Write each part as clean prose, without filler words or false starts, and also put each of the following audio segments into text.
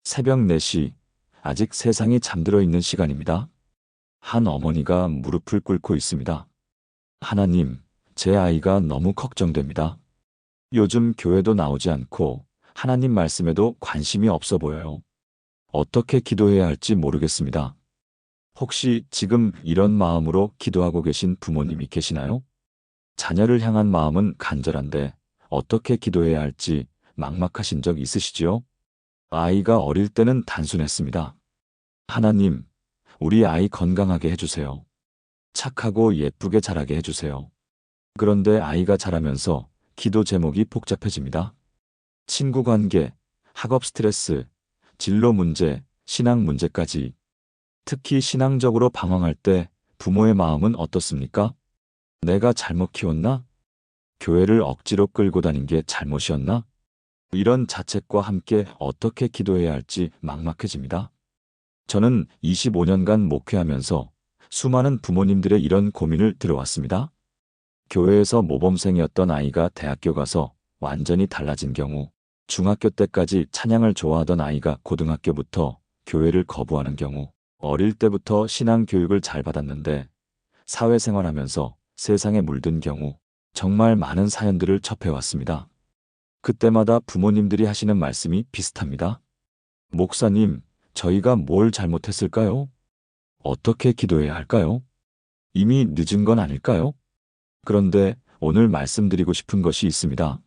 새벽 4시, 아직 세상이 잠들어 있는 시간입니다. 한 어머니가 무릎을 꿇고 있습니다. 하나님, 제 아이가 너무 걱정됩니다. 요즘 교회도 나오지 않고 하나님 말씀에도 관심이 없어 보여요. 어떻게 기도해야 할지 모르겠습니다. 혹시 지금 이런 마음으로 기도하고 계신 부모님이 계시나요? 자녀를 향한 마음은 간절한데 어떻게 기도해야 할지 막막하신 적 있으시지요? 아이가 어릴 때는 단순했습니다. 하나님, 우리 아이 건강하게 해주세요. 착하고 예쁘게 자라게 해주세요. 그런데 아이가 자라면서 기도 제목이 복잡해집니다. 친구 관계, 학업 스트레스, 진로 문제, 신앙 문제까지. 특히 신앙적으로 방황할 때 부모의 마음은 어떻습니까? 내가 잘못 키웠나? 교회를 억지로 끌고 다닌 게 잘못이었나? 이런 자책과 함께 어떻게 기도해야 할지 막막해집니다. 저는 25년간 목회하면서 수많은 부모님들의 이런 고민을 들어왔습니다. 교회에서 모범생이었던 아이가 대학교 가서 완전히 달라진 경우, 중학교 때까지 찬양을 좋아하던 아이가 고등학교부터 교회를 거부하는 경우, 어릴 때부터 신앙 교육을 잘 받았는데 사회생활하면서 세상에 물든 경우, 정말 많은 사연들을 접해왔습니다. 그때마다 부모님들이 하시는 말씀이 비슷합니다. 목사님, 저희가 뭘 잘못했을까요? 어떻게 기도해야 할까요? 이미 늦은 건 아닐까요? 그런데 오늘 말씀드리고 싶은 것이 있습니다.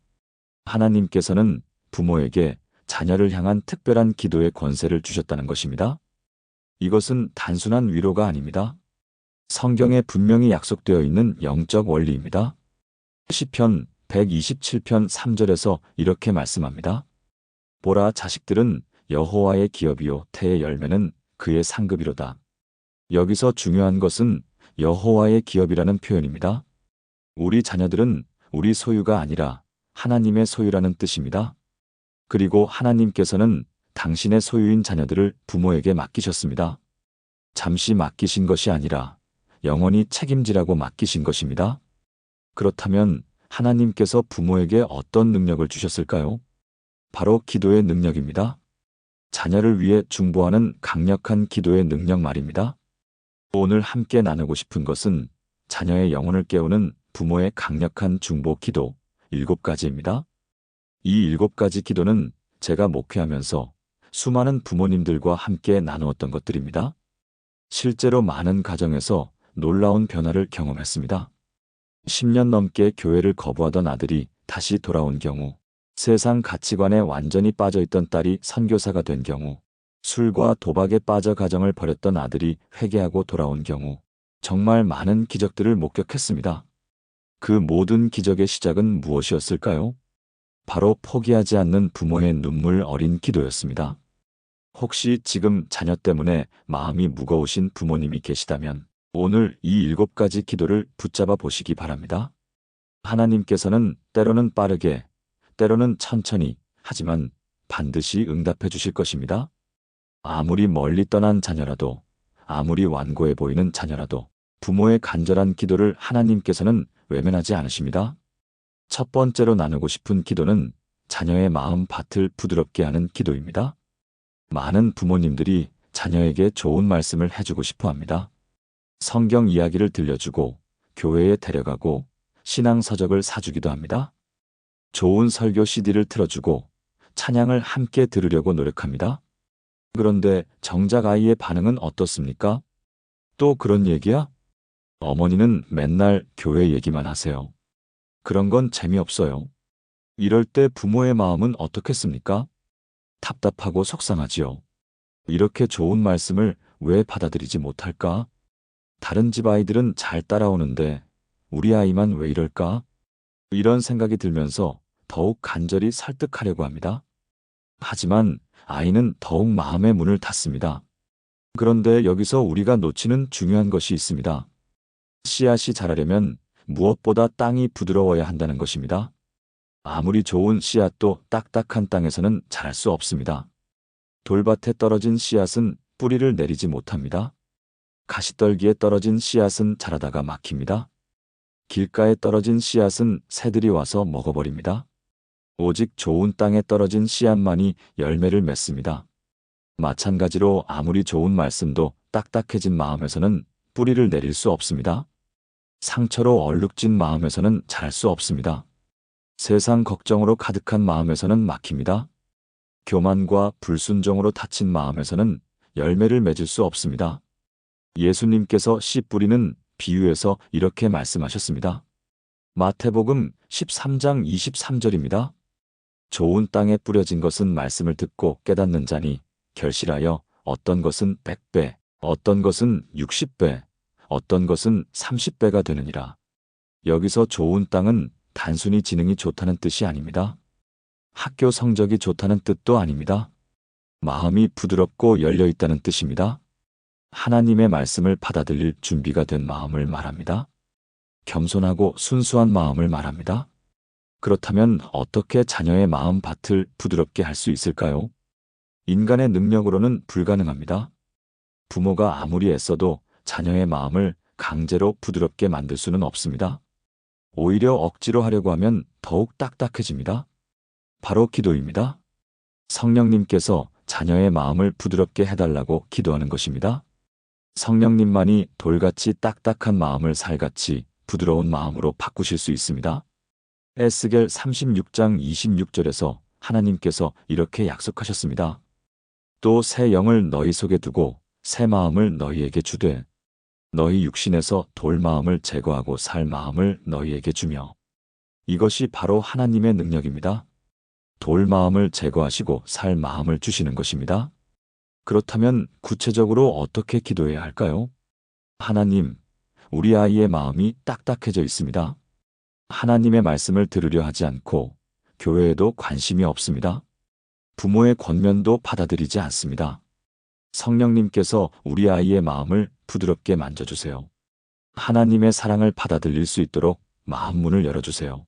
하나님께서는 부모에게 자녀를 향한 특별한 기도의 권세를 주셨다는 것입니다. 이것은 단순한 위로가 아닙니다. 성경에 분명히 약속되어 있는 영적 원리입니다. 시편 127편 3절에서 이렇게 말씀합니다. 보라, 자식들은 여호와의 기업이요 태의 열매는 그의 상급이로다. 여기서 중요한 것은 여호와의 기업이라는 표현입니다. 우리 자녀들은 우리 소유가 아니라 하나님의 소유라는 뜻입니다. 그리고 하나님께서는 당신의 소유인 자녀들을 부모에게 맡기셨습니다. 잠시 맡기신 것이 아니라 영원히 책임지라고 맡기신 것입니다. 그렇다면 하나님께서 부모에게 어떤 능력을 주셨을까요? 바로 기도의 능력입니다. 자녀를 위해 중보하는 강력한 기도의 능력 말입니다. 오늘 함께 나누고 싶은 것은 자녀의 영혼을 깨우는 부모의 강력한 중보 기도 7가지입니다. 이 7가지 기도는 제가 목회하면서 수많은 부모님들과 함께 나누었던 것들입니다. 실제로 많은 가정에서 놀라운 변화를 경험했습니다. 10년 넘게 교회를 거부하던 아들이 다시 돌아온 경우, 세상 가치관에 완전히 빠져있던 딸이 선교사가 된 경우, 술과 도박에 빠져 가정을 버렸던 아들이 회개하고 돌아온 경우, 정말 많은 기적들을 목격했습니다. 그 모든 기적의 시작은 무엇이었을까요? 바로 포기하지 않는 부모의 눈물 어린 기도였습니다. 혹시 지금 자녀 때문에 마음이 무거우신 부모님이 계시다면 오늘 이 7가지 기도를 붙잡아 보시기 바랍니다. 하나님께서는 때로는 빠르게, 때로는 천천히, 하지만 반드시 응답해 주실 것입니다. 아무리 멀리 떠난 자녀라도, 아무리 완고해 보이는 자녀라도 부모의 간절한 기도를 하나님께서는 외면하지 않으십니다. 첫 번째로 나누고 싶은 기도는 자녀의 마음 밭을 부드럽게 하는 기도입니다. 많은 부모님들이 자녀에게 좋은 말씀을 해주고 싶어 합니다. 성경 이야기를 들려주고, 교회에 데려가고, 신앙서적을 사주기도 합니다. 좋은 설교 CD를 틀어주고, 찬양을 함께 들으려고 노력합니다. 그런데 정작 아이의 반응은 어떻습니까? 또 그런 얘기야? 어머니는 맨날 교회 얘기만 하세요. 그런 건 재미없어요. 이럴 때 부모의 마음은 어떻겠습니까? 답답하고 속상하지요. 이렇게 좋은 말씀을 왜 받아들이지 못할까? 다른 집 아이들은 잘 따라오는데 우리 아이만 왜 이럴까? 이런 생각이 들면서 더욱 간절히 설득하려고 합니다. 하지만 아이는 더욱 마음의 문을 닫습니다. 그런데 여기서 우리가 놓치는 중요한 것이 있습니다. 씨앗이 자라려면 무엇보다 땅이 부드러워야 한다는 것입니다. 아무리 좋은 씨앗도 딱딱한 땅에서는 자랄 수 없습니다. 돌밭에 떨어진 씨앗은 뿌리를 내리지 못합니다. 가시떨기에 떨어진 씨앗은 자라다가 막힙니다. 길가에 떨어진 씨앗은 새들이 와서 먹어버립니다. 오직 좋은 땅에 떨어진 씨앗만이 열매를 맺습니다. 마찬가지로 아무리 좋은 말씀도 딱딱해진 마음에서는 뿌리를 내릴 수 없습니다. 상처로 얼룩진 마음에서는 자랄 수 없습니다. 세상 걱정으로 가득한 마음에서는 막힙니다. 교만과 불순종으로 다친 마음에서는 열매를 맺을 수 없습니다. 예수님께서 씨 뿌리는 비유에서 이렇게 말씀하셨습니다. 마태복음 13장 23절입니다. 좋은 땅에 뿌려진 것은 말씀을 듣고 깨닫는 자니 결실하여 어떤 것은 100배, 어떤 것은 60배, 어떤 것은 30배가 되느니라. 여기서 좋은 땅은 단순히 지능이 좋다는 뜻이 아닙니다. 학교 성적이 좋다는 뜻도 아닙니다. 마음이 부드럽고 열려 있다는 뜻입니다. 하나님의 말씀을 받아들일 준비가 된 마음을 말합니다. 겸손하고 순수한 마음을 말합니다. 그렇다면 어떻게 자녀의 마음 밭을 부드럽게 할 수 있을까요? 인간의 능력으로는 불가능합니다. 부모가 아무리 애써도 자녀의 마음을 강제로 부드럽게 만들 수는 없습니다. 오히려 억지로 하려고 하면 더욱 딱딱해집니다. 바로 기도입니다. 성령님께서 자녀의 마음을 부드럽게 해달라고 기도하는 것입니다. 성령님만이 돌같이 딱딱한 마음을 살같이 부드러운 마음으로 바꾸실 수 있습니다. 에스겔 36장 26절에서 하나님께서 이렇게 약속하셨습니다. 또 새 영을 너희 속에 두고 새 마음을 너희에게 주되 너희 육신에서 돌 마음을 제거하고 살 마음을 너희에게 주며. 이것이 바로 하나님의 능력입니다. 돌 마음을 제거하시고 살 마음을 주시는 것입니다. 그렇다면 구체적으로 어떻게 기도해야 할까요? 하나님, 우리 아이의 마음이 딱딱해져 있습니다. 하나님의 말씀을 들으려 하지 않고 교회에도 관심이 없습니다. 부모의 권면도 받아들이지 않습니다. 성령님께서 우리 아이의 마음을 부드럽게 만져주세요. 하나님의 사랑을 받아들일 수 있도록 마음 문을 열어주세요.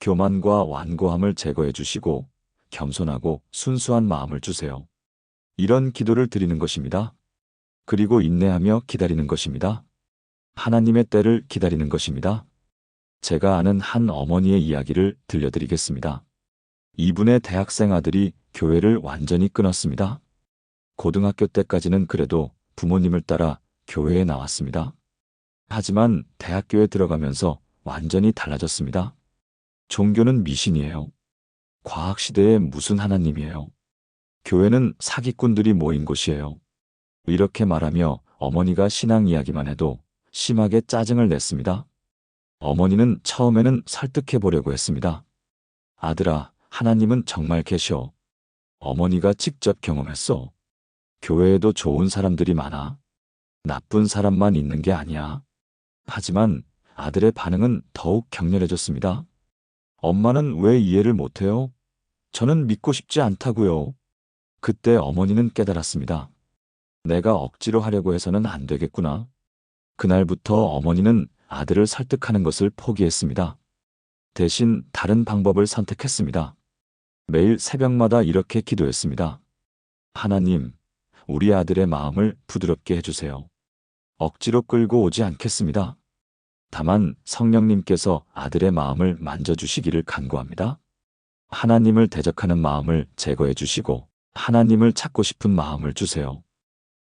교만과 완고함을 제거해 주시고 겸손하고 순수한 마음을 주세요. 이런 기도를 드리는 것입니다. 그리고 인내하며 기다리는 것입니다. 하나님의 때를 기다리는 것입니다. 제가 아는 한 어머니의 이야기를 들려드리겠습니다. 이분의 대학생 아들이 교회를 완전히 끊었습니다. 고등학교 때까지는 그래도 부모님을 따라 교회에 나왔습니다. 하지만 대학교에 들어가면서 완전히 달라졌습니다. 종교는 미신이에요. 과학시대에 무슨 하나님이에요. 교회는 사기꾼들이 모인 곳이에요. 이렇게 말하며 어머니가 신앙 이야기만 해도 심하게 짜증을 냈습니다. 어머니는 처음에는 설득해 보려고 했습니다. 아들아, 하나님은 정말 계셔. 어머니가 직접 경험했어. 교회에도 좋은 사람들이 많아. 나쁜 사람만 있는 게 아니야. 하지만 아들의 반응은 더욱 격렬해졌습니다. 엄마는 왜 이해를 못해요? 저는 믿고 싶지 않다고요. 그때 어머니는 깨달았습니다. 내가 억지로 하려고 해서는 안 되겠구나. 그날부터 어머니는 아들을 설득하는 것을 포기했습니다. 대신 다른 방법을 선택했습니다. 매일 새벽마다 이렇게 기도했습니다. 하나님, 우리 아들의 마음을 부드럽게 해주세요. 억지로 끌고 오지 않겠습니다. 다만 성령님께서 아들의 마음을 만져주시기를 간구합니다. 하나님을 대적하는 마음을 제거해 주시고 하나님을 찾고 싶은 마음을 주세요.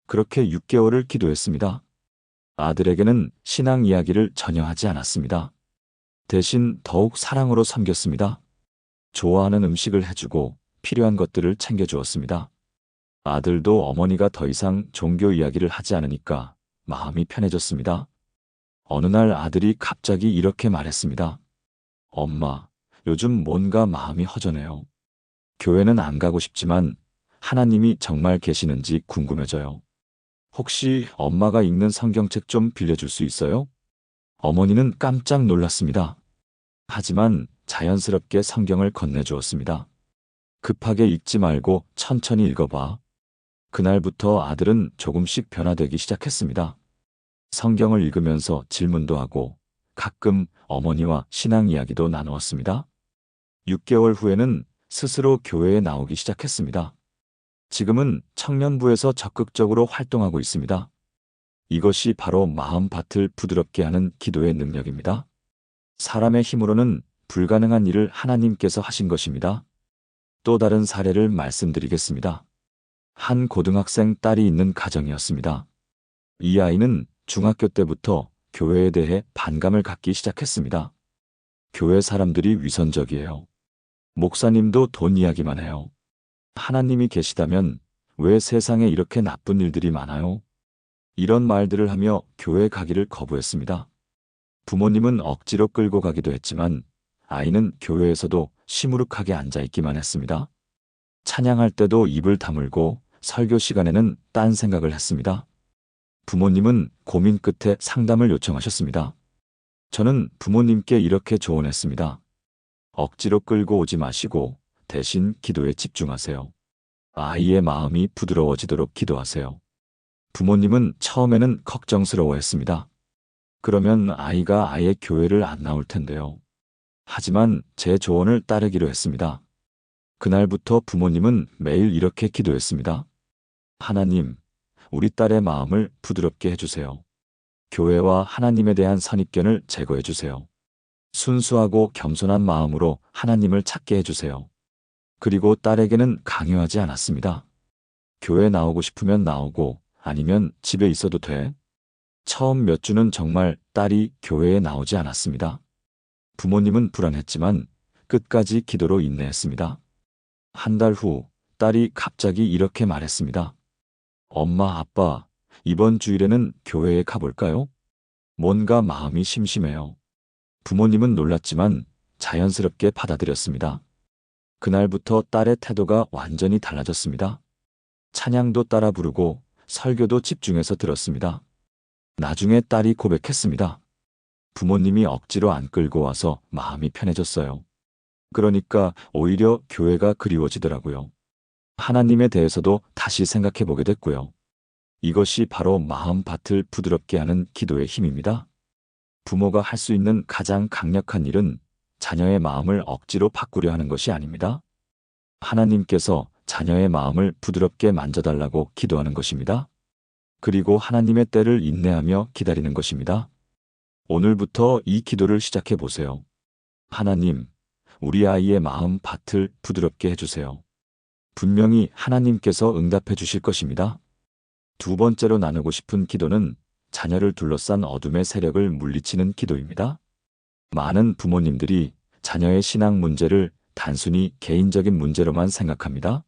그렇게 6개월을 기도했습니다. 아들에게는 신앙 이야기를 전혀 하지 않았습니다. 대신 더욱 사랑으로 섬겼습니다. 좋아하는 음식을 해주고 필요한 것들을 챙겨주었습니다. 아들도 어머니가 더 이상 종교 이야기를 하지 않으니까 마음이 편해졌습니다. 어느 날 아들이 갑자기 이렇게 말했습니다. 엄마, 요즘 뭔가 마음이 허전해요. 교회는 안 가고 싶지만 하나님이 정말 계시는지 궁금해져요. 혹시 엄마가 읽는 성경책 좀 빌려줄 수 있어요? 어머니는 깜짝 놀랐습니다. 하지만 자연스럽게 성경을 건네주었습니다. 급하게 읽지 말고 천천히 읽어봐. 그날부터 아들은 조금씩 변화되기 시작했습니다. 성경을 읽으면서 질문도 하고 가끔 어머니와 신앙 이야기도 나누었습니다. 6개월 후에는 스스로 교회에 나오기 시작했습니다. 지금은 청년부에서 적극적으로 활동하고 있습니다. 이것이 바로 마음밭을 부드럽게 하는 기도의 능력입니다. 사람의 힘으로는 불가능한 일을 하나님께서 하신 것입니다. 또 다른 사례를 말씀드리겠습니다. 한 고등학생 딸이 있는 가정이었습니다. 이 아이는 중학교 때부터 교회에 대해 반감을 갖기 시작했습니다. 교회 사람들이 위선적이에요. 목사님도 돈 이야기만 해요. 하나님이 계시다면 왜 세상에 이렇게 나쁜 일들이 많아요? 이런 말들을 하며 교회 가기를 거부했습니다. 부모님은 억지로 끌고 가기도 했지만 아이는 교회에서도 시무룩하게 앉아있기만 했습니다. 찬양할 때도 입을 다물고 설교 시간에는 딴 생각을 했습니다. 부모님은 고민 끝에 상담을 요청하셨습니다. 저는 부모님께 이렇게 조언했습니다. 억지로 끌고 오지 마시고 대신 기도에 집중하세요. 아이의 마음이 부드러워지도록 기도하세요. 부모님은 처음에는 걱정스러워했습니다. 그러면 아이가 아예 교회를 안 나올 텐데요. 하지만 제 조언을 따르기로 했습니다. 그날부터 부모님은 매일 이렇게 기도했습니다. 하나님, 우리 딸의 마음을 부드럽게 해주세요. 교회와 하나님에 대한 선입견을 제거해 주세요. 순수하고 겸손한 마음으로 하나님을 찾게 해주세요. 그리고 딸에게는 강요하지 않았습니다. 교회 나오고 싶으면 나오고 아니면 집에 있어도 돼. 처음 몇 주는 정말 딸이 교회에 나오지 않았습니다. 부모님은 불안했지만 끝까지 기도로 인내했습니다. 한 달 후 딸이 갑자기 이렇게 말했습니다. 엄마, 아빠, 이번 주일에는 교회에 가볼까요? 뭔가 마음이 심심해요. 부모님은 놀랐지만 자연스럽게 받아들였습니다. 그날부터 딸의 태도가 완전히 달라졌습니다. 찬양도 따라 부르고 설교도 집중해서 들었습니다. 나중에 딸이 고백했습니다. 부모님이 억지로 안 끌고 와서 마음이 편해졌어요. 그러니까 오히려 교회가 그리워지더라고요. 하나님에 대해서도 다시 생각해 보게 됐고요. 이것이 바로 마음밭을 부드럽게 하는 기도의 힘입니다. 부모가 할 수 있는 가장 강력한 일은 자녀의 마음을 억지로 바꾸려 하는 것이 아닙니다. 하나님께서 자녀의 마음을 부드럽게 만져달라고 기도하는 것입니다. 그리고 하나님의 때를 인내하며 기다리는 것입니다. 오늘부터 이 기도를 시작해 보세요. 하나님, 우리 아이의 마음 밭을 부드럽게 해주세요. 분명히 하나님께서 응답해 주실 것입니다. 두 번째로 나누고 싶은 기도는 자녀를 둘러싼 어둠의 세력을 물리치는 기도입니다. 많은 부모님들이 자녀의 신앙 문제를 단순히 개인적인 문제로만 생각합니다.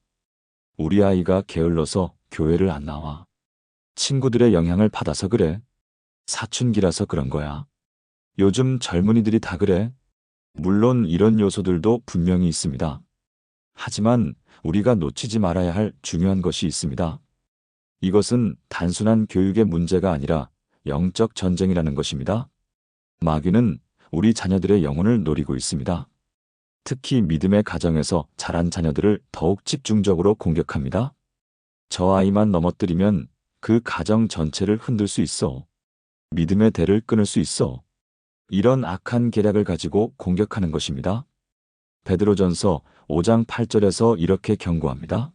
우리 아이가 게을러서 교회를 안 나와. 친구들의 영향을 받아서 그래. 사춘기라서 그런 거야. 요즘 젊은이들이 다 그래. 물론 이런 요소들도 분명히 있습니다. 하지만 우리가 놓치지 말아야 할 중요한 것이 있습니다. 이것은 단순한 교육의 문제가 아니라 영적 전쟁이라는 것입니다. 마귀는 우리 자녀들의 영혼을 노리고 있습니다. 특히 믿음의 가정에서 자란 자녀들을 더욱 집중적으로 공격합니다. 저 아이만 넘어뜨리면 그 가정 전체를 흔들 수 있어. 믿음의 대를 끊을 수 있어. 이런 악한 계략을 가지고 공격하는 것입니다. 베드로전서 5장 8절에서 이렇게 경고합니다.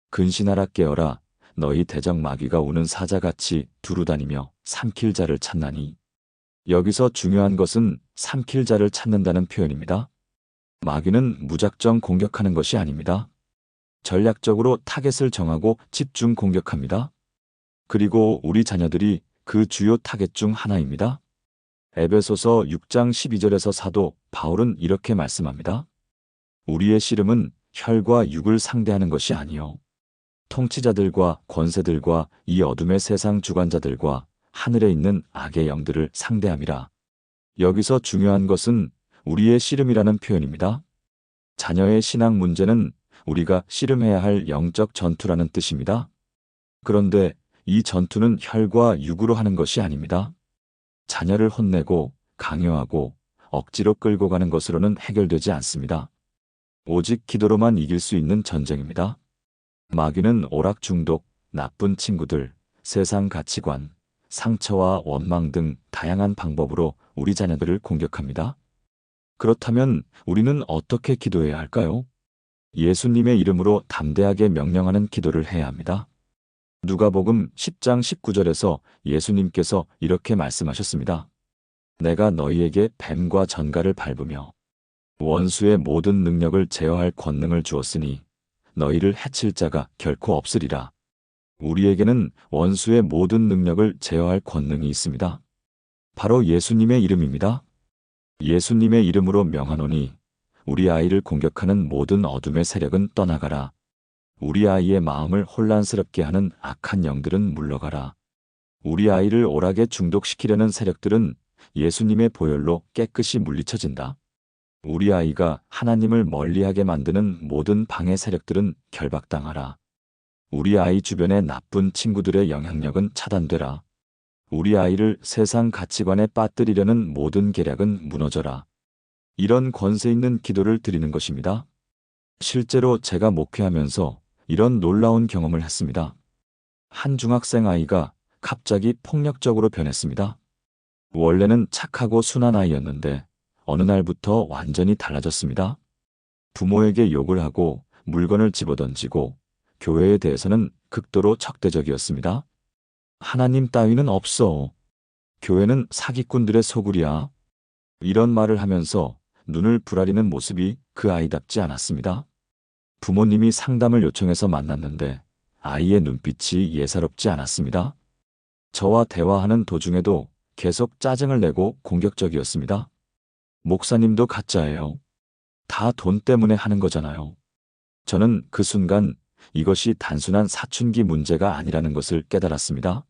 근신하라 깨어라. 너희 대적 마귀가 우는 사자같이 두루다니며 삼킬 자를 찾나니. 여기서 중요한 것은 삼킬 자를 찾는다는 표현입니다. 마귀는 무작정 공격하는 것이 아닙니다. 전략적으로 타겟을 정하고 집중 공격합니다. 그리고 우리 자녀들이 그 주요 타겟 중 하나입니다. 에베소서 6장 12절에서 사도 바울은 이렇게 말씀합니다. 우리의 씨름은 혈과 육을 상대하는 것이 아니요 통치자들과 권세들과 이 어둠의 세상 주관자들과 하늘에 있는 악의 영들을 상대함이라. 여기서 중요한 것은 우리의 씨름이라는 표현입니다. 자녀의 신앙 문제는 우리가 씨름해야 할 영적 전투라는 뜻입니다. 그런데 이 전투는 혈과 육으로 하는 것이 아닙니다. 자녀를 혼내고 강요하고 억지로 끌고 가는 것으로는 해결되지 않습니다. 오직 기도로만 이길 수 있는 전쟁입니다. 마귀는 오락 중독, 나쁜 친구들, 세상 가치관, 상처와 원망 등 다양한 방법으로 우리 자녀들을 공격합니다. 그렇다면 우리는 어떻게 기도해야 할까요? 예수님의 이름으로 담대하게 명령하는 기도를 해야 합니다. 누가복음 10장 19절에서 예수님께서 이렇게 말씀하셨습니다. 내가 너희에게 뱀과 전갈을 밟으며 원수의 모든 능력을 제어할 권능을 주었으니 너희를 해칠 자가 결코 없으리라. 우리에게는 원수의 모든 능력을 제어할 권능이 있습니다. 바로 예수님의 이름입니다. 예수님의 이름으로 명하노니 우리 아이를 공격하는 모든 어둠의 세력은 떠나가라. 우리 아이의 마음을 혼란스럽게 하는 악한 영들은 물러가라. 우리 아이를 오락에 중독시키려는 세력들은 예수님의 보혈로 깨끗이 물리쳐진다. 우리 아이가 하나님을 멀리하게 만드는 모든 방해 세력들은 결박당하라. 우리 아이 주변의 나쁜 친구들의 영향력은 차단되라. 우리 아이를 세상 가치관에 빠뜨리려는 모든 계략은 무너져라. 이런 권세 있는 기도를 드리는 것입니다. 실제로 제가 목회하면서 이런 놀라운 경험을 했습니다. 한 중학생 아이가 갑자기 폭력적으로 변했습니다. 원래는 착하고 순한 아이였는데 어느 날부터 완전히 달라졌습니다. 부모에게 욕을 하고 물건을 집어던지고 교회에 대해서는 극도로 적대적이었습니다. 하나님 따위는 없어. 교회는 사기꾼들의 소굴이야. 이런 말을 하면서 눈을 부라리는 모습이 그 아이답지 않았습니다. 부모님이 상담을 요청해서 만났는데 아이의 눈빛이 예사롭지 않았습니다. 저와 대화하는 도중에도 계속 짜증을 내고 공격적이었습니다. 목사님도 가짜예요. 다 돈 때문에 하는 거잖아요. 저는 그 순간 이것이 단순한 사춘기 문제가 아니라는 것을 깨달았습니다.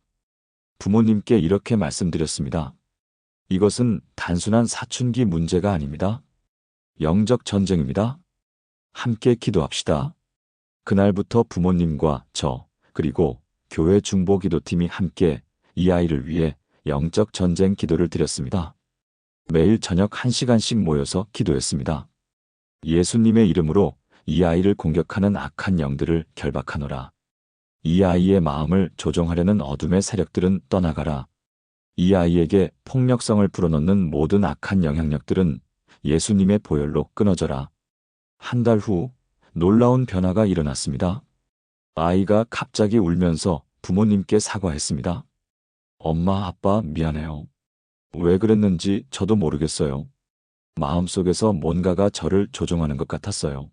부모님께 이렇게 말씀드렸습니다. 이것은 단순한 사춘기 문제가 아닙니다. 영적 전쟁입니다. 함께 기도합시다. 그날부터 부모님과 저, 그리고 교회 중보기도팀이 함께 이 아이를 위해 영적 전쟁 기도를 드렸습니다. 매일 저녁 1시간씩 모여서 기도했습니다. 예수님의 이름으로 이 아이를 공격하는 악한 영들을 결박하노라. 이 아이의 마음을 조종하려는 어둠의 세력들은 떠나가라. 이 아이에게 폭력성을 불어넣는 모든 악한 영향력들은 예수님의 보혈로 끊어져라. 한 달 후 놀라운 변화가 일어났습니다. 아이가 갑자기 울면서 부모님께 사과했습니다. 엄마, 아빠 미안해요. 왜 그랬는지 저도 모르겠어요. 마음속에서 뭔가가 저를 조종하는 것 같았어요.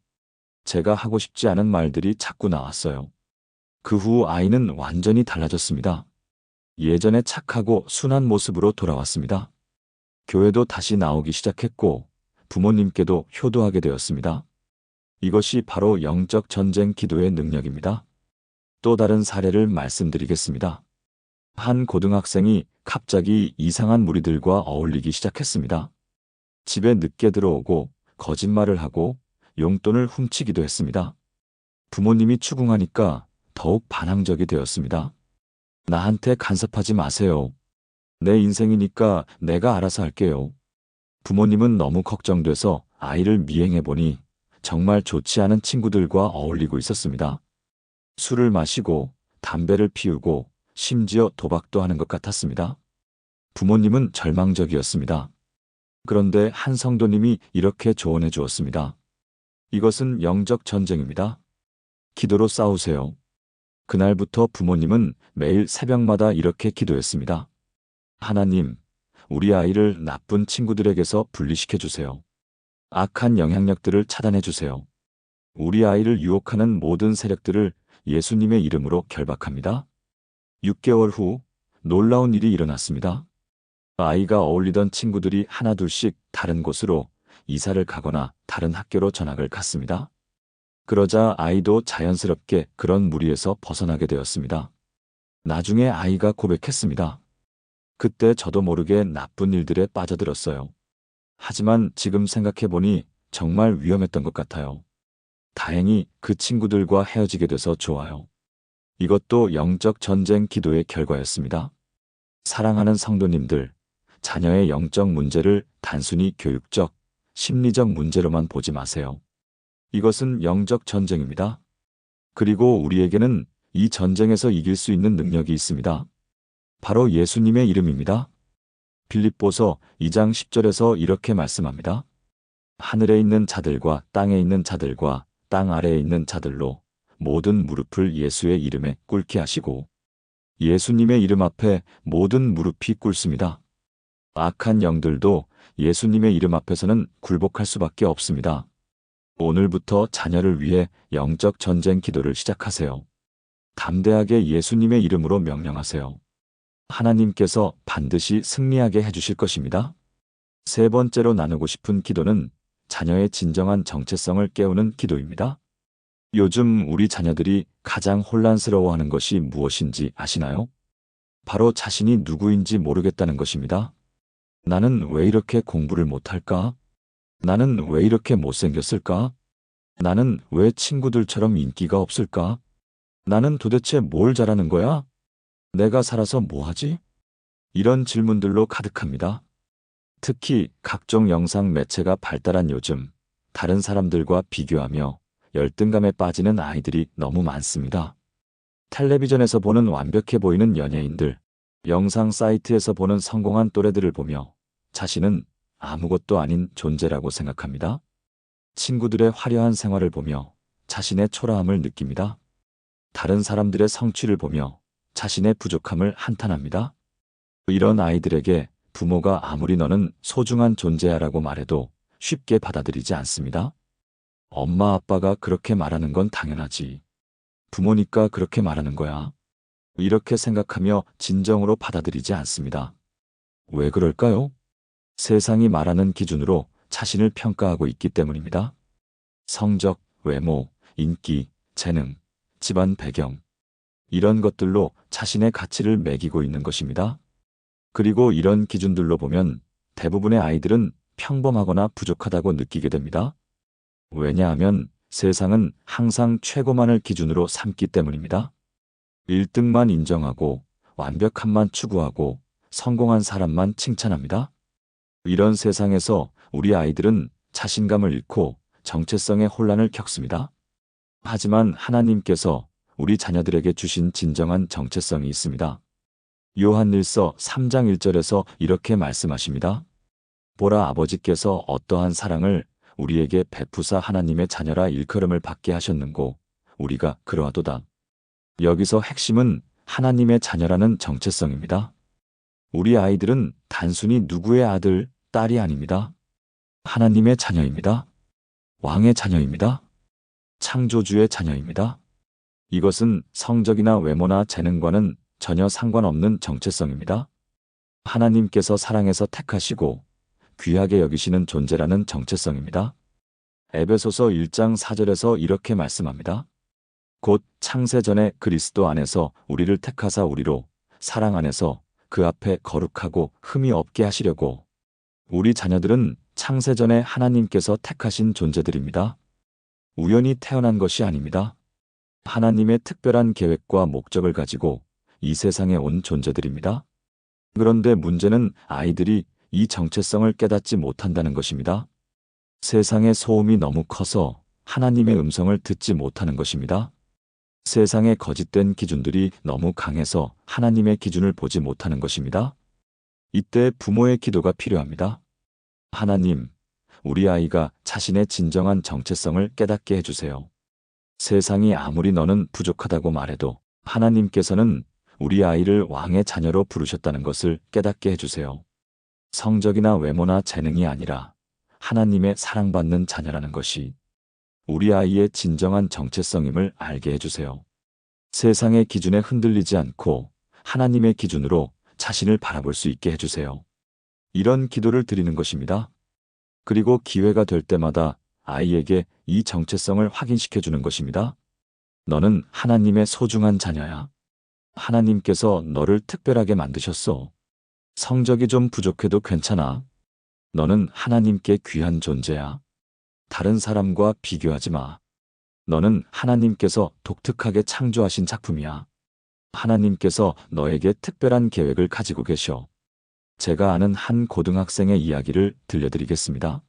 제가 하고 싶지 않은 말들이 자꾸 나왔어요. 그 후 아이는 완전히 달라졌습니다. 예전에 착하고 순한 모습으로 돌아왔습니다. 교회도 다시 나오기 시작했고 부모님께도 효도하게 되었습니다. 이것이 바로 영적 전쟁 기도의 능력입니다. 또 다른 사례를 말씀드리겠습니다. 한 고등학생이 갑자기 이상한 무리들과 어울리기 시작했습니다. 집에 늦게 들어오고 거짓말을 하고 용돈을 훔치기도 했습니다. 부모님이 추궁하니까 더욱 반항적이 되었습니다. 나한테 간섭하지 마세요. 내 인생이니까 내가 알아서 할게요. 부모님은 너무 걱정돼서 아이를 미행해보니 정말 좋지 않은 친구들과 어울리고 있었습니다. 술을 마시고 담배를 피우고 심지어 도박도 하는 것 같았습니다. 부모님은 절망적이었습니다. 그런데 한 성도님이 이렇게 조언해 주었습니다. 이것은 영적 전쟁입니다. 기도로 싸우세요. 그날부터 부모님은 매일 새벽마다 이렇게 기도했습니다. 하나님, 우리 아이를 나쁜 친구들에게서 분리시켜 주세요. 악한 영향력들을 차단해 주세요. 우리 아이를 유혹하는 모든 세력들을 예수님의 이름으로 결박합니다. 6개월 후 놀라운 일이 일어났습니다. 아이가 어울리던 친구들이 하나둘씩 다른 곳으로 이사를 가거나 다른 학교로 전학을 갔습니다. 그러자 아이도 자연스럽게 그런 무리에서 벗어나게 되었습니다. 나중에 아이가 고백했습니다. 그때 저도 모르게 나쁜 일들에 빠져들었어요. 하지만 지금 생각해보니 정말 위험했던 것 같아요. 다행히 그 친구들과 헤어지게 돼서 좋아요. 이것도 영적 전쟁 기도의 결과였습니다. 사랑하는 성도님들, 자녀의 영적 문제를 단순히 교육적, 심리적 문제로만 보지 마세요. 이것은 영적 전쟁입니다. 그리고 우리에게는 이 전쟁에서 이길 수 있는 능력이 있습니다. 바로 예수님의 이름입니다. 빌립보서 2장 10절에서 이렇게 말씀합니다. 하늘에 있는 자들과 땅에 있는 자들과 땅 아래에 있는 자들로 모든 무릎을 예수의 이름에 꿇게 하시고, 예수님의 이름 앞에 모든 무릎이 꿇습니다. 악한 영들도 예수님의 이름 앞에서는 굴복할 수밖에 없습니다. 오늘부터 자녀를 위해 영적 전쟁 기도를 시작하세요. 담대하게 예수님의 이름으로 명령하세요. 하나님께서 반드시 승리하게 해주실 것입니다. 세 번째로 나누고 싶은 기도는 자녀의 진정한 정체성을 깨우는 기도입니다. 요즘 우리 자녀들이 가장 혼란스러워하는 것이 무엇인지 아시나요? 바로 자신이 누구인지 모르겠다는 것입니다. 나는 왜 이렇게 공부를 못할까? 나는 왜 이렇게 못생겼을까? 나는 왜 친구들처럼 인기가 없을까? 나는 도대체 뭘 잘하는 거야? 내가 살아서 뭐 하지? 이런 질문들로 가득합니다. 특히 각종 영상 매체가 발달한 요즘, 다른 사람들과 비교하며 열등감에 빠지는 아이들이 너무 많습니다. 텔레비전에서 보는 완벽해 보이는 연예인들, 영상 사이트에서 보는 성공한 또래들을 보며 자신은 아무것도 아닌 존재라고 생각합니다. 친구들의 화려한 생활을 보며 자신의 초라함을 느낍니다. 다른 사람들의 성취를 보며 자신의 부족함을 한탄합니다. 이런 아이들에게 부모가 아무리 너는 소중한 존재야라고 말해도 쉽게 받아들이지 않습니다. 엄마 아빠가 그렇게 말하는 건 당연하지. 부모니까 그렇게 말하는 거야. 이렇게 생각하며 진정으로 받아들이지 않습니다. 왜 그럴까요? 세상이 말하는 기준으로 자신을 평가하고 있기 때문입니다. 성적, 외모, 인기, 재능, 집안 배경, 이런 것들로 자신의 가치를 매기고 있는 것입니다. 그리고 이런 기준들로 보면 대부분의 아이들은 평범하거나 부족하다고 느끼게 됩니다. 왜냐하면 세상은 항상 최고만을 기준으로 삼기 때문입니다. 1등만 인정하고 완벽함만 추구하고 성공한 사람만 칭찬합니다. 이런 세상에서 우리 아이들은 자신감을 잃고 정체성의 혼란을 겪습니다. 하지만 하나님께서 우리 자녀들에게 주신 진정한 정체성이 있습니다. 요한일서 3장 1절에서 이렇게 말씀하십니다. 보라, 아버지께서 어떠한 사랑을 우리에게 베푸사 하나님의 자녀라 일컬음을 받게 하셨는고 우리가 그러하도다. 여기서 핵심은 하나님의 자녀라는 정체성입니다. 우리 아이들은 단순히 누구의 아들, 딸이 아닙니다. 하나님의 자녀입니다. 왕의 자녀입니다. 창조주의 자녀입니다. 이것은 성적이나 외모나 재능과는 전혀 상관없는 정체성입니다. 하나님께서 사랑해서 택하시고 귀하게 여기시는 존재라는 정체성입니다. 에베소서 1장 4절에서 이렇게 말씀합니다. 곧 창세 전에 그리스도 안에서 우리를 택하사 우리로 사랑 안에서 그 앞에 거룩하고 흠이 없게 하시려고. 우리 자녀들은 창세 전에 하나님께서 택하신 존재들입니다. 우연히 태어난 것이 아닙니다. 하나님의 특별한 계획과 목적을 가지고 이 세상에 온 존재들입니다. 그런데 문제는 아이들이 이 정체성을 깨닫지 못한다는 것입니다. 세상의 소음이 너무 커서 하나님의 음성을 듣지 못하는 것입니다. 세상의 거짓된 기준들이 너무 강해서 하나님의 기준을 보지 못하는 것입니다. 이때 부모의 기도가 필요합니다. 하나님, 우리 아이가 자신의 진정한 정체성을 깨닫게 해주세요. 세상이 아무리 너는 부족하다고 말해도 하나님께서는 우리 아이를 왕의 자녀로 부르셨다는 것을 깨닫게 해주세요. 성적이나 외모나 재능이 아니라 하나님의 사랑받는 자녀라는 것이 우리 아이의 진정한 정체성임을 알게 해주세요. 세상의 기준에 흔들리지 않고 하나님의 기준으로 자신을 바라볼 수 있게 해주세요. 이런 기도를 드리는 것입니다. 그리고 기회가 될 때마다 아이에게 이 정체성을 확인시켜 주는 것입니다. 너는 하나님의 소중한 자녀야. 하나님께서 너를 특별하게 만드셨어. 성적이 좀 부족해도 괜찮아. 너는 하나님께 귀한 존재야. 다른 사람과 비교하지 마. 너는 하나님께서 독특하게 창조하신 작품이야. 하나님께서 너에게 특별한 계획을 가지고 계셔. 제가 아는 한 고등학생의 이야기를 들려드리겠습니다.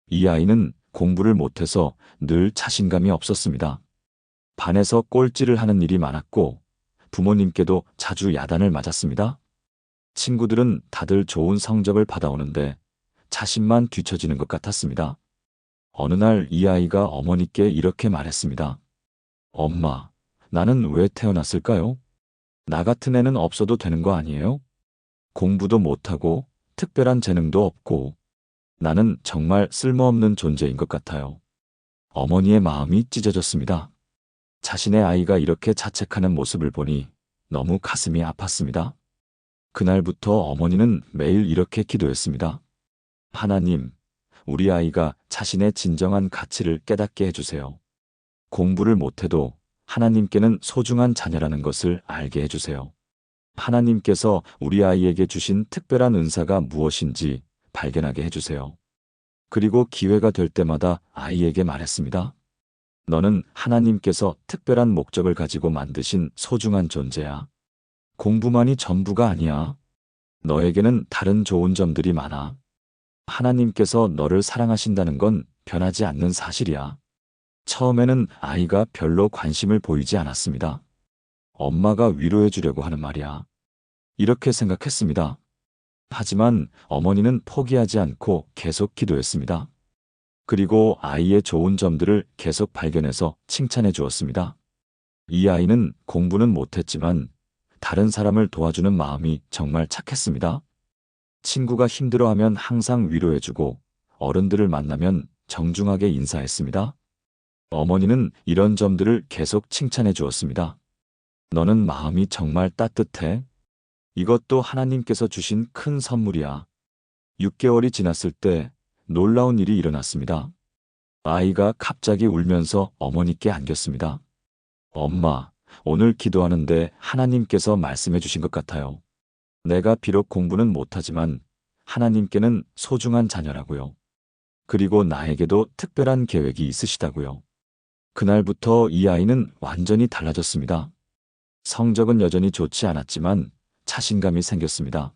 이 아이는 공부를 못해서 늘 자신감이 없었습니다. 반에서 꼴찌를 하는 일이 많았고 부모님께도 자주 야단을 맞았습니다. 친구들은 다들 좋은 성적을 받아오는데 자신만 뒤처지는 것 같았습니다. 어느 날 이 아이가 어머니께 이렇게 말했습니다. 엄마, 나는 왜 태어났을까요? 나 같은 애는 없어도 되는 거 아니에요? 공부도 못하고 특별한 재능도 없고 나는 정말 쓸모없는 존재인 것 같아요. 어머니의 마음이 찢어졌습니다. 자신의 아이가 이렇게 자책하는 모습을 보니 너무 가슴이 아팠습니다. 그날부터 어머니는 매일 이렇게 기도했습니다. 하나님, 우리 아이가 자신의 진정한 가치를 깨닫게 해주세요. 공부를 못해도 하나님께는 소중한 자녀라는 것을 알게 해주세요. 하나님께서 우리 아이에게 주신 특별한 은사가 무엇인지 발견하게 해주세요. 그리고 기회가 될 때마다 아이에게 말했습니다. 너는 하나님께서 특별한 목적을 가지고 만드신 소중한 존재야. 공부만이 전부가 아니야. 너에게는 다른 좋은 점들이 많아. 하나님께서 너를 사랑하신다는 건 변하지 않는 사실이야. 처음에는 아이가 별로 관심을 보이지 않았습니다. 엄마가 위로해 주려고 하는 말이야. 이렇게 생각했습니다. 하지만 어머니는 포기하지 않고 계속 기도했습니다. 그리고 아이의 좋은 점들을 계속 발견해서 칭찬해 주었습니다. 이 아이는 공부는 못했지만 다른 사람을 도와주는 마음이 정말 착했습니다. 친구가 힘들어하면 항상 위로해주고 어른들을 만나면 정중하게 인사했습니다. 어머니는 이런 점들을 계속 칭찬해 주었습니다. 너는 마음이 정말 따뜻해. 이것도 하나님께서 주신 큰 선물이야. 6개월이 지났을 때 놀라운 일이 일어났습니다. 아이가 갑자기 울면서 어머니께 안겼습니다. 엄마, 오늘 기도하는데 하나님께서 말씀해 주신 것 같아요. 내가 비록 공부는 못하지만 하나님께는 소중한 자녀라고요. 그리고 나에게도 특별한 계획이 있으시다고요. 그날부터 이 아이는 완전히 달라졌습니다. 성적은 여전히 좋지 않았지만 자신감이 생겼습니다.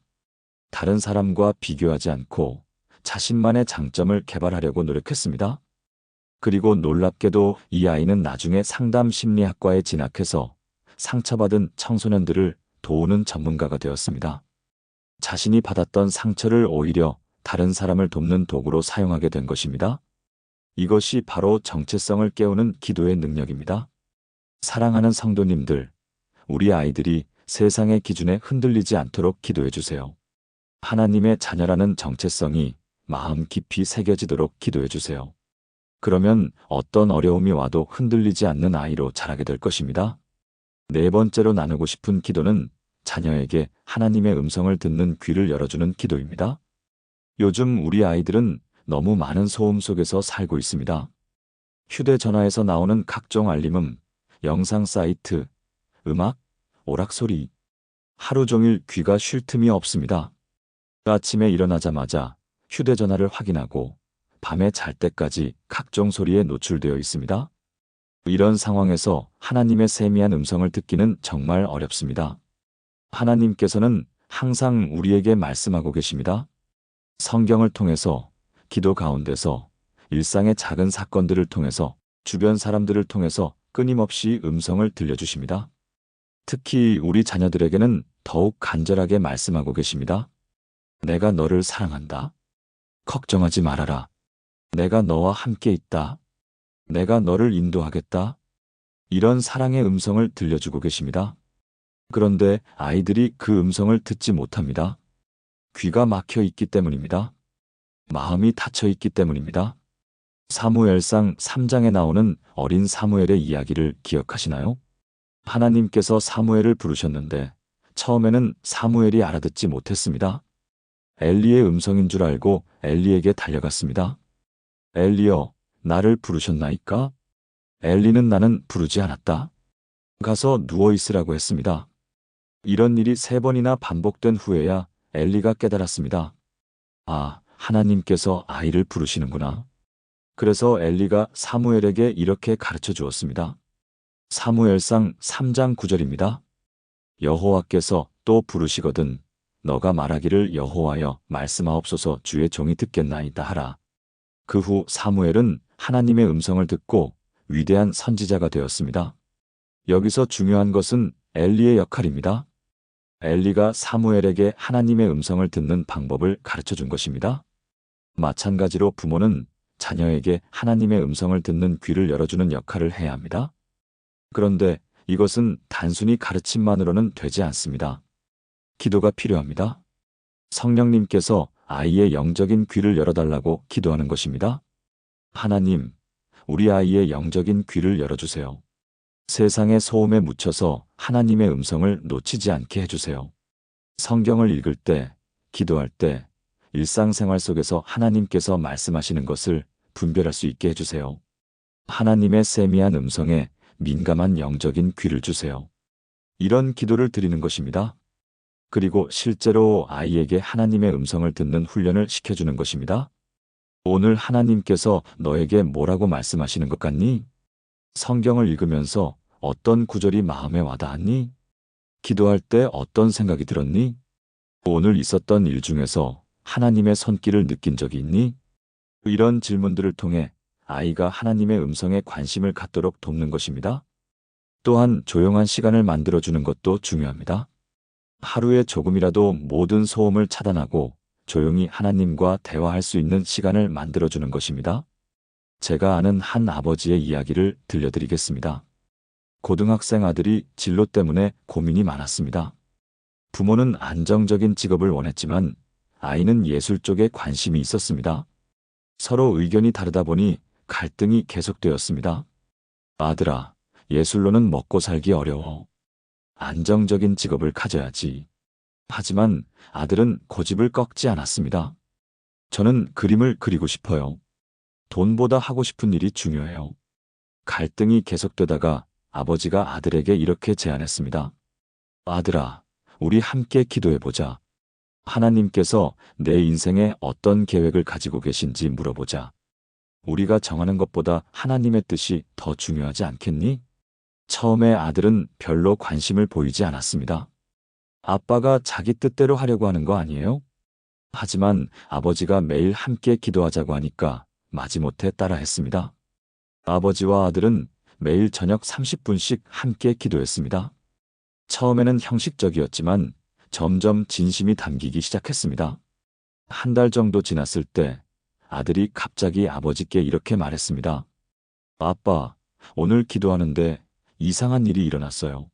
다른 사람과 비교하지 않고 자신만의 장점을 개발하려고 노력했습니다. 그리고 놀랍게도 이 아이는 나중에 상담 심리학과에 진학해서 상처받은 청소년들을 도우는 전문가가 되었습니다. 자신이 받았던 상처를 오히려 다른 사람을 돕는 도구로 사용하게 된 것입니다. 이것이 바로 정체성을 깨우는 기도의 능력입니다. 사랑하는 성도님들, 우리 아이들이 세상의 기준에 흔들리지 않도록 기도해 주세요. 하나님의 자녀라는 정체성이 마음 깊이 새겨지도록 기도해 주세요. 그러면 어떤 어려움이 와도 흔들리지 않는 아이로 자라게 될 것입니다. 네 번째로 나누고 싶은 기도는 자녀에게 하나님의 음성을 듣는 귀를 열어주는 기도입니다. 요즘 우리 아이들은 너무 많은 소음 속에서 살고 있습니다. 휴대전화에서 나오는 각종 알림음, 영상 사이트, 음악, 오락소리. 하루 종일 귀가 쉴 틈이 없습니다. 아침에 일어나자마자 휴대전화를 확인하고 밤에 잘 때까지 각종 소리에 노출되어 있습니다. 이런 상황에서 하나님의 세미한 음성을 듣기는 정말 어렵습니다. 하나님께서는 항상 우리에게 말씀하고 계십니다. 성경을 통해서, 기도 가운데서, 일상의 작은 사건들을 통해서, 주변 사람들을 통해서 끊임없이 음성을 들려주십니다. 특히 우리 자녀들에게는 더욱 간절하게 말씀하고 계십니다. 내가 너를 사랑한다. 걱정하지 말아라. 내가 너와 함께 있다. 내가 너를 인도하겠다. 이런 사랑의 음성을 들려주고 계십니다. 그런데 아이들이 그 음성을 듣지 못합니다. 귀가 막혀 있기 때문입니다. 마음이 닫혀 있기 때문입니다. 사무엘상 3장에 나오는 어린 사무엘의 이야기를 기억하시나요? 하나님께서 사무엘을 부르셨는데 처음에는 사무엘이 알아듣지 못했습니다. 엘리의 음성인 줄 알고 엘리에게 달려갔습니다. 엘리여, 나를 부르셨나이까? 엘리는 나는 부르지 않았다. 가서 누워 있으라고 했습니다. 이런 일이 3번이나 반복된 후에야 엘리가 깨달았습니다. 아, 하나님께서 아이를 부르시는구나. 그래서 엘리가 사무엘에게 이렇게 가르쳐 주었습니다. 사무엘상 3장 9절입니다. 여호와께서 또 부르시거든 너가 말하기를 여호와여 말씀하옵소서 주의 종이 듣겠나이다 하라. 그 후 사무엘은 하나님의 음성을 듣고 위대한 선지자가 되었습니다. 여기서 중요한 것은 엘리의 역할입니다. 엘리가 사무엘에게 하나님의 음성을 듣는 방법을 가르쳐 준 것입니다. 마찬가지로 부모는 자녀에게 하나님의 음성을 듣는 귀를 열어주는 역할을 해야 합니다. 그런데 이것은 단순히 가르침만으로는 되지 않습니다. 기도가 필요합니다. 성령님께서 아이의 영적인 귀를 열어달라고 기도하는 것입니다. 하나님, 우리 아이의 영적인 귀를 열어주세요. 세상의 소음에 묻혀서 하나님의 음성을 놓치지 않게 해주세요. 성경을 읽을 때, 기도할 때, 일상생활 속에서 하나님께서 말씀하시는 것을 분별할 수 있게 해주세요. 하나님의 세미한 음성에 민감한 영적인 귀를 주세요. 이런 기도를 드리는 것입니다. 그리고 실제로 아이에게 하나님의 음성을 듣는 훈련을 시켜주는 것입니다. 오늘 하나님께서 너에게 뭐라고 말씀하시는 것 같니? 성경을 읽으면서 어떤 구절이 마음에 와닿았니? 기도할 때 어떤 생각이 들었니? 오늘 있었던 일 중에서 하나님의 손길을 느낀 적이 있니? 이런 질문들을 통해 아이가 하나님의 음성에 관심을 갖도록 돕는 것입니다. 또한 조용한 시간을 만들어주는 것도 중요합니다. 하루에 조금이라도 모든 소음을 차단하고 조용히 하나님과 대화할 수 있는 시간을 만들어주는 것입니다. 제가 아는 한 아버지의 이야기를 들려드리겠습니다. 고등학생 아들이 진로 때문에 고민이 많았습니다. 부모는 안정적인 직업을 원했지만 아이는 예술 쪽에 관심이 있었습니다. 서로 의견이 다르다 보니 갈등이 계속되었습니다. 아들아, 예술로는 먹고 살기 어려워. 안정적인 직업을 가져야지. 하지만 아들은 고집을 꺾지 않았습니다. 저는 그림을 그리고 싶어요. 돈보다 하고 싶은 일이 중요해요. 갈등이 계속되다가 아버지가 아들에게 이렇게 제안했습니다. 아들아, 우리 함께 기도해보자. 하나님께서 내 인생에 어떤 계획을 가지고 계신지 물어보자. 우리가 정하는 것보다 하나님의 뜻이 더 중요하지 않겠니? 처음에 아들은 별로 관심을 보이지 않았습니다. 아빠가 자기 뜻대로 하려고 하는 거 아니에요? 하지만 아버지가 매일 함께 기도하자고 하니까 마지못해 따라했습니다. 아버지와 아들은 매일 저녁 30분씩 함께 기도했습니다. 처음에는 형식적이었지만 점점 진심이 담기기 시작했습니다. 한 달 정도 지났을 때 아들이 갑자기 아버지께 이렇게 말했습니다. 아빠, 오늘 기도하는데 이상한 일이 일어났어요.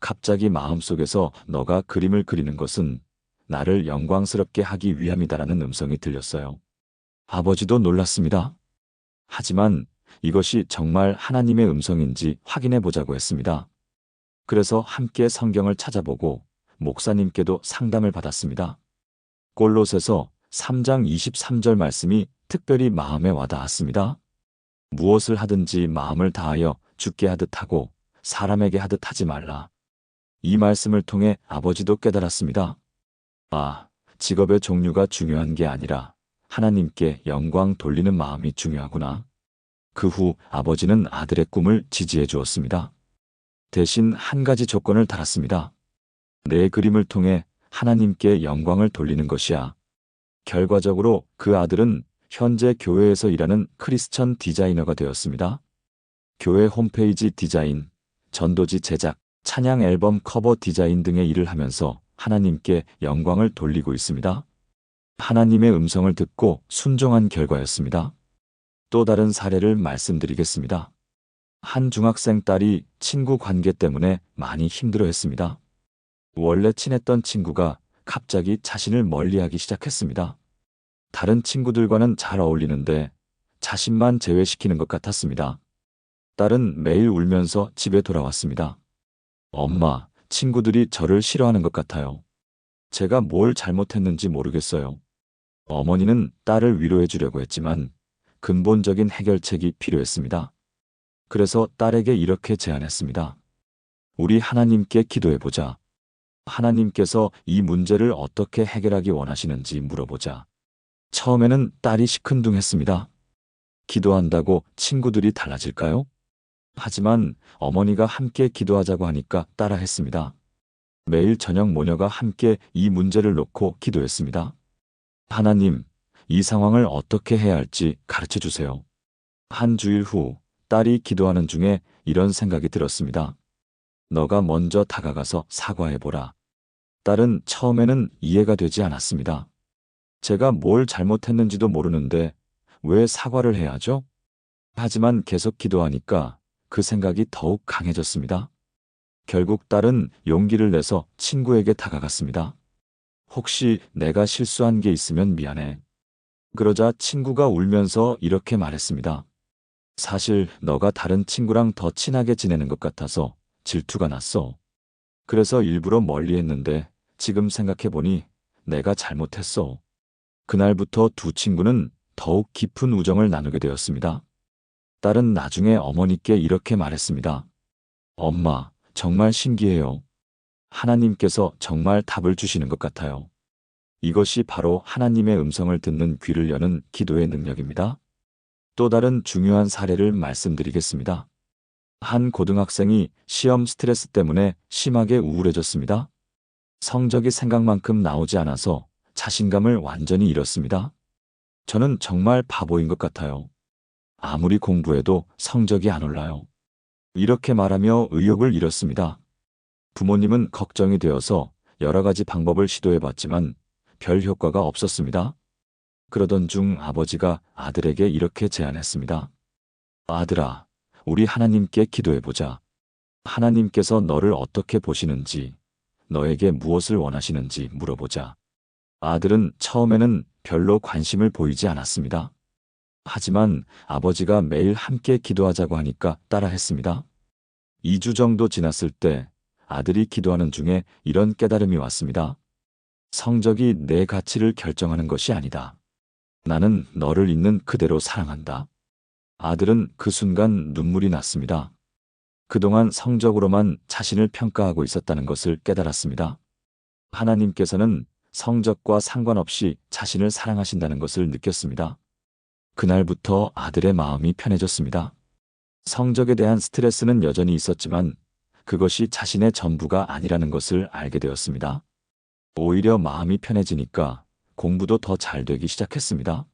갑자기 마음속에서 너가 그림을 그리는 것은 나를 영광스럽게 하기 위함이다라는 음성이 들렸어요. 아버지도 놀랐습니다. 하지만 이것이 정말 하나님의 음성인지 확인해 보자고 했습니다. 그래서 함께 성경을 찾아보고 목사님께도 상담을 받았습니다. 골로새서 3장 23절 말씀이 특별히 마음에 와닿았습니다. 무엇을 하든지 마음을 다하여 주께 하듯 하고 사람에게 하듯 하지 말라. 이 말씀을 통해 아버지도 깨달았습니다. 아, 직업의 종류가 중요한 게 아니라 하나님께 영광 돌리는 마음이 중요하구나. 그 후 아버지는 아들의 꿈을 지지해 주었습니다. 대신 한 가지 조건을 달았습니다. 내 그림을 통해 하나님께 영광을 돌리는 것이야. 결과적으로 그 아들은 현재 교회에서 일하는 크리스천 디자이너가 되었습니다. 교회 홈페이지 디자인, 전도지 제작, 찬양 앨범 커버 디자인 등의 일을 하면서 하나님께 영광을 돌리고 있습니다. 하나님의 음성을 듣고 순종한 결과였습니다. 또 다른 사례를 말씀드리겠습니다. 한 중학생 딸이 친구 관계 때문에 많이 힘들어했습니다. 원래 친했던 친구가 갑자기 자신을 멀리하기 시작했습니다. 다른 친구들과는 잘 어울리는데 자신만 제외시키는 것 같았습니다. 딸은 매일 울면서 집에 돌아왔습니다. 엄마, 친구들이 저를 싫어하는 것 같아요. 제가 뭘 잘못했는지 모르겠어요. 어머니는 딸을 위로해 주려고 했지만 근본적인 해결책이 필요했습니다. 그래서 딸에게 이렇게 제안했습니다. 우리 하나님께 기도해보자. 하나님께서 이 문제를 어떻게 해결하기 원하시는지 물어보자. 처음에는 딸이 시큰둥했습니다. 기도한다고 친구들이 달라질까요? 하지만 어머니가 함께 기도하자고 하니까 따라했습니다. 매일 저녁 모녀가 함께 이 문제를 놓고 기도했습니다. 하나님, 이 상황을 어떻게 해야 할지 가르쳐 주세요. 한 주일 후 딸이 기도하는 중에 이런 생각이 들었습니다. 너가 먼저 다가가서 사과해보라. 딸은 처음에는 이해가 되지 않았습니다. 제가 뭘 잘못했는지도 모르는데 왜 사과를 해야 하죠? 하지만 계속 기도하니까 그 생각이 더욱 강해졌습니다. 결국 딸은 용기를 내서 친구에게 다가갔습니다. 혹시 내가 실수한 게 있으면 미안해. 그러자 친구가 울면서 이렇게 말했습니다. 사실 너가 다른 친구랑 더 친하게 지내는 것 같아서 질투가 났어. 그래서 일부러 멀리 했는데 지금 생각해보니 내가 잘못했어. 그날부터 두 친구는 더욱 깊은 우정을 나누게 되었습니다. 딸은 나중에 어머니께 이렇게 말했습니다. 엄마, 정말 신기해요. 하나님께서 정말 답을 주시는 것 같아요. 이것이 바로 하나님의 음성을 듣는 귀를 여는 기도의 능력입니다. 또 다른 중요한 사례를 말씀드리겠습니다. 한 고등학생이 시험 스트레스 때문에 심하게 우울해졌습니다. 성적이 생각만큼 나오지 않아서 자신감을 완전히 잃었습니다. 저는 정말 바보인 것 같아요. 아무리 공부해도 성적이 안 올라요. 이렇게 말하며 의욕을 잃었습니다. 부모님은 걱정이 되어서 여러 가지 방법을 시도해봤지만 별 효과가 없었습니다. 그러던 중 아버지가 아들에게 이렇게 제안했습니다. 아들아, 우리 하나님께 기도해보자. 하나님께서 너를 어떻게 보시는지, 너에게 무엇을 원하시는지 물어보자. 아들은 처음에는 별로 관심을 보이지 않았습니다. 하지만 아버지가 매일 함께 기도하자고 하니까 따라했습니다. 2주 정도 지났을 때 아들이 기도하는 중에 이런 깨달음이 왔습니다. 성적이 내 가치를 결정하는 것이 아니다. 나는 너를 있는 그대로 사랑한다. 아들은 그 순간 눈물이 났습니다. 그동안 성적으로만 자신을 평가하고 있었다는 것을 깨달았습니다. 하나님께서는 성적과 상관없이 자신을 사랑하신다는 것을 느꼈습니다. 그날부터 아들의 마음이 편해졌습니다. 성적에 대한 스트레스는 여전히 있었지만 그것이 자신의 전부가 아니라는 것을 알게 되었습니다. 오히려 마음이 편해지니까 공부도 더 잘 되기 시작했습니다.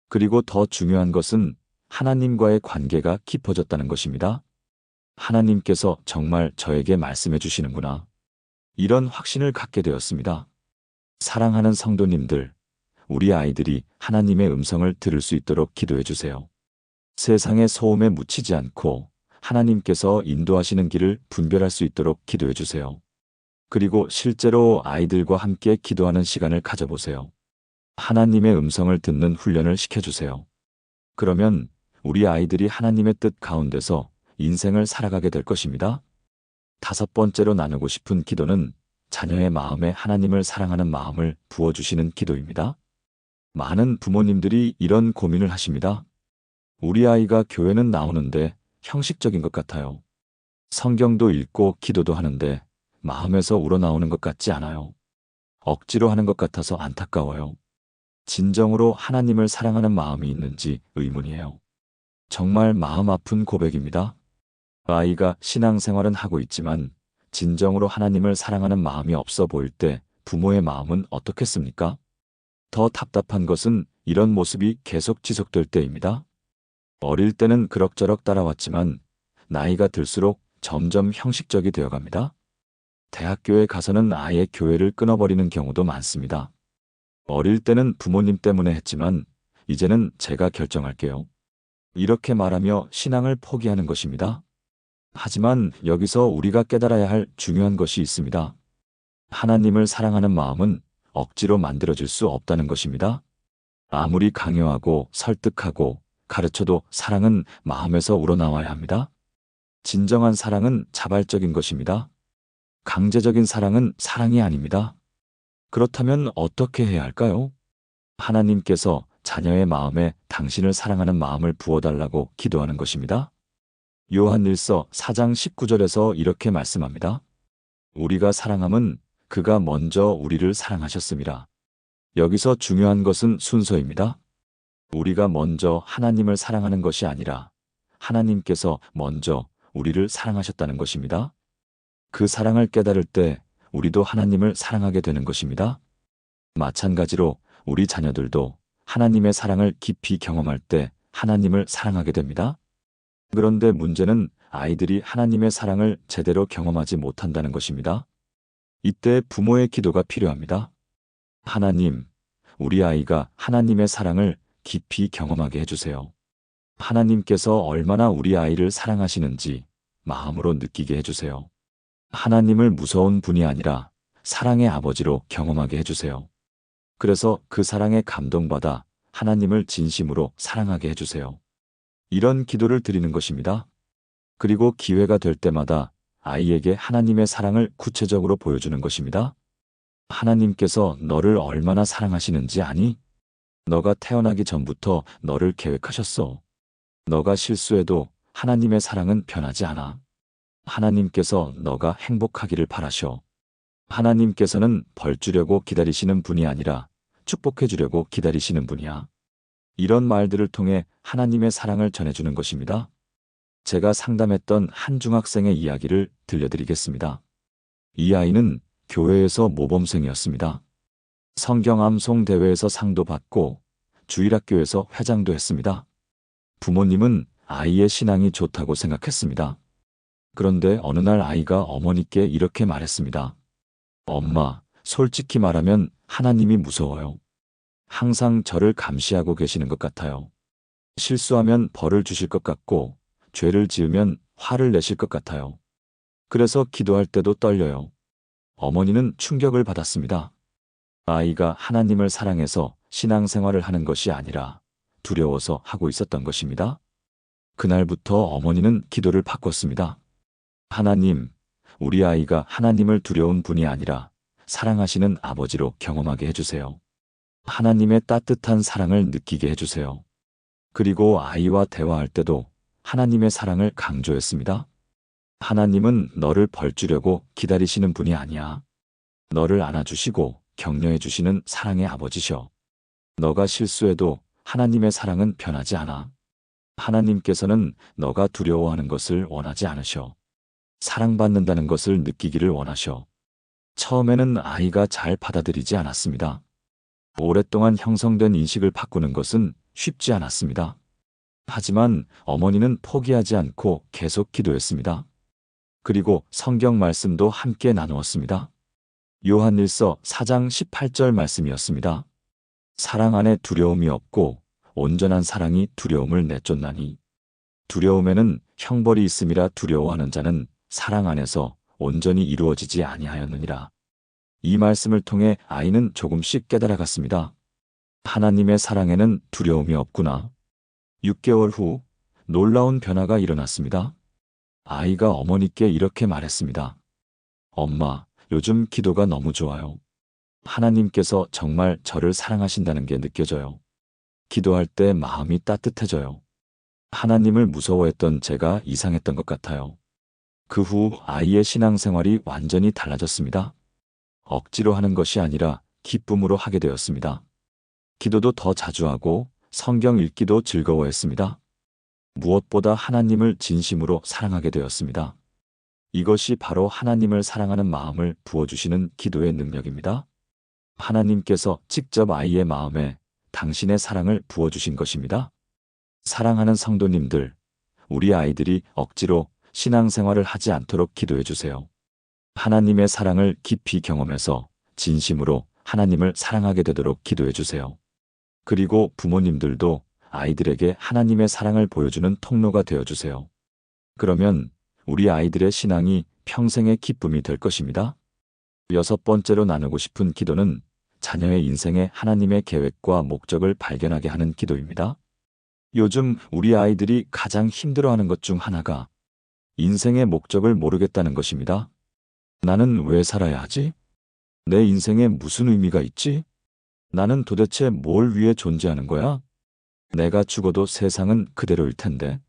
그리고 더 중요한 것은 하나님과의 관계가 깊어졌다는 것입니다. 하나님께서 정말 저에게 말씀해 주시는구나. 이런 확신을 갖게 되었습니다. 사랑하는 성도님들, 우리 아이들이 하나님의 음성을 들을 수 있도록 기도해 주세요. 세상의 소음에 묻히지 않고 하나님께서 인도하시는 길을 분별할 수 있도록 기도해 주세요. 그리고 실제로 아이들과 함께 기도하는 시간을 가져보세요. 하나님의 음성을 듣는 훈련을 시켜주세요. 그러면 우리 아이들이 하나님의 뜻 가운데서 인생을 살아가게 될 것입니다. 5번째로 나누고 싶은 기도는 자녀의 마음에 하나님을 사랑하는 마음을 부어주시는 기도입니다. 많은 부모님들이 이런 고민을 하십니다. 우리 아이가 교회는 나오는데 형식적인 것 같아요. 성경도 읽고 기도도 하는데 마음에서 우러나오는 것 같지 않아요. 억지로 하는 것 같아서 안타까워요. 진정으로 하나님을 사랑하는 마음이 있는지 의문이에요. 정말 마음 아픈 고백입니다. 아이가 신앙생활은 하고 있지만 진정으로 하나님을 사랑하는 마음이 없어 보일 때 부모의 마음은 어떻겠습니까? 더 답답한 것은 이런 모습이 계속 지속될 때입니다. 어릴 때는 그럭저럭 따라왔지만 나이가 들수록 점점 형식적이 되어갑니다. 대학교에 가서는 아예 교회를 끊어버리는 경우도 많습니다. 어릴 때는 부모님 때문에 했지만 이제는 제가 결정할게요. 이렇게 말하며 신앙을 포기하는 것입니다. 하지만 여기서 우리가 깨달아야 할 중요한 것이 있습니다. 하나님을 사랑하는 마음은 억지로 만들어질 수 없다는 것입니다. 아무리 강요하고 설득하고 가르쳐도 사랑은 마음에서 우러나와야 합니다. 진정한 사랑은 자발적인 것입니다. 강제적인 사랑은 사랑이 아닙니다. 그렇다면 어떻게 해야 할까요? 하나님께서 자녀의 마음에 당신을 사랑하는 마음을 부어달라고 기도하는 것입니다. 요한일서 4장 19절에서 이렇게 말씀합니다. 우리가 사랑함은 그가 먼저 우리를 사랑하셨습니다. 여기서 중요한 것은 순서입니다. 우리가 먼저 하나님을 사랑하는 것이 아니라 하나님께서 먼저 우리를 사랑하셨다는 것입니다. 그 사랑을 깨달을 때 우리도 하나님을 사랑하게 되는 것입니다. 마찬가지로 우리 자녀들도 하나님의 사랑을 깊이 경험할 때 하나님을 사랑하게 됩니다. 그런데 문제는 아이들이 하나님의 사랑을 제대로 경험하지 못한다는 것입니다. 이때 부모의 기도가 필요합니다. 하나님, 우리 아이가 하나님의 사랑을 깊이 경험하게 해주세요. 하나님께서 얼마나 우리 아이를 사랑하시는지 마음으로 느끼게 해주세요. 하나님을 무서운 분이 아니라 사랑의 아버지로 경험하게 해주세요. 그래서 그 사랑에 감동받아 하나님을 진심으로 사랑하게 해주세요. 이런 기도를 드리는 것입니다. 그리고 기회가 될 때마다 아이에게 하나님의 사랑을 구체적으로 보여주는 것입니다. 하나님께서 너를 얼마나 사랑하시는지 아니? 너가 태어나기 전부터 너를 계획하셨어. 너가 실수해도 하나님의 사랑은 변하지 않아. 하나님께서 너가 행복하기를 바라셔. 하나님께서는 벌 주려고 기다리시는 분이 아니라 축복해 주려고 기다리시는 분이야. 이런 말들을 통해 하나님의 사랑을 전해주는 것입니다. 제가 상담했던 한 중학생의 이야기를 들려드리겠습니다. 이 아이는 교회에서 모범생이었습니다. 성경 암송 대회에서 상도 받고 주일학교에서 회장도 했습니다. 부모님은 아이의 신앙이 좋다고 생각했습니다. 그런데 어느 날 아이가 어머니께 이렇게 말했습니다. 엄마, 솔직히 말하면 하나님이 무서워요. 항상 저를 감시하고 계시는 것 같아요. 실수하면 벌을 주실 것 같고, 죄를 지으면 화를 내실 것 같아요. 그래서 기도할 때도 떨려요. 어머니는 충격을 받았습니다. 아이가 하나님을 사랑해서 신앙생활을 하는 것이 아니라 두려워서 하고 있었던 것입니다. 그날부터 어머니는 기도를 바꿨습니다. 하나님, 우리 아이가 하나님을 두려운 분이 아니라 사랑하시는 아버지로 경험하게 해주세요. 하나님의 따뜻한 사랑을 느끼게 해주세요. 그리고 아이와 대화할 때도 하나님의 사랑을 강조했습니다. 하나님은 너를 벌주려고 기다리시는 분이 아니야. 너를 안아주시고 격려해 주시는 사랑의 아버지셔. 너가 실수해도 하나님의 사랑은 변하지 않아. 하나님께서는 너가 두려워하는 것을 원하지 않으셔. 사랑받는다는 것을 느끼기를 원하셔. 처음에는 아이가 잘 받아들이지 않았습니다. 오랫동안 형성된 인식을 바꾸는 것은 쉽지 않았습니다. 하지만 어머니는 포기하지 않고 계속 기도했습니다. 그리고 성경 말씀도 함께 나누었습니다. 요한일서 4장 18절 말씀이었습니다. 사랑 안에 두려움이 없고 온전한 사랑이 두려움을 내쫓나니 두려움에는 형벌이 있음이라 두려워하는 자는 사랑 안에서 온전히 이루어지지 아니하였느니라. 이 말씀을 통해 아이는 조금씩 깨달아갔습니다. 하나님의 사랑에는 두려움이 없구나. 6개월 후 놀라운 변화가 일어났습니다. 아이가 어머니께 이렇게 말했습니다. 엄마, 요즘 기도가 너무 좋아요. 하나님께서 정말 저를 사랑하신다는 게 느껴져요. 기도할 때 마음이 따뜻해져요. 하나님을 무서워했던 제가 이상했던 것 같아요. 그 후 아이의 신앙생활이 완전히 달라졌습니다. 억지로 하는 것이 아니라 기쁨으로 하게 되었습니다. 기도도 더 자주 하고 성경 읽기도 즐거워했습니다. 무엇보다 하나님을 진심으로 사랑하게 되었습니다. 이것이 바로 하나님을 사랑하는 마음을 부어주시는 기도의 능력입니다. 하나님께서 직접 아이의 마음에 당신의 사랑을 부어주신 것입니다. 사랑하는 성도님들, 우리 아이들이 억지로 신앙생활을 하지 않도록 기도해 주세요. 하나님의 사랑을 깊이 경험해서 진심으로 하나님을 사랑하게 되도록 기도해 주세요. 그리고 부모님들도 아이들에게 하나님의 사랑을 보여주는 통로가 되어 주세요. 그러면 우리 아이들의 신앙이 평생의 기쁨이 될 것입니다. 6번째로 나누고 싶은 기도는 자녀의 인생에 하나님의 계획과 목적을 발견하게 하는 기도입니다. 요즘 우리 아이들이 가장 힘들어하는 것 중 하나가 인생의 목적을 모르겠다는 것입니다. 나는 왜 살아야 하지? 내 인생에 무슨 의미가 있지? 나는 도대체 뭘 위해 존재하는 거야? 내가 죽어도 세상은 그대로일 텐데.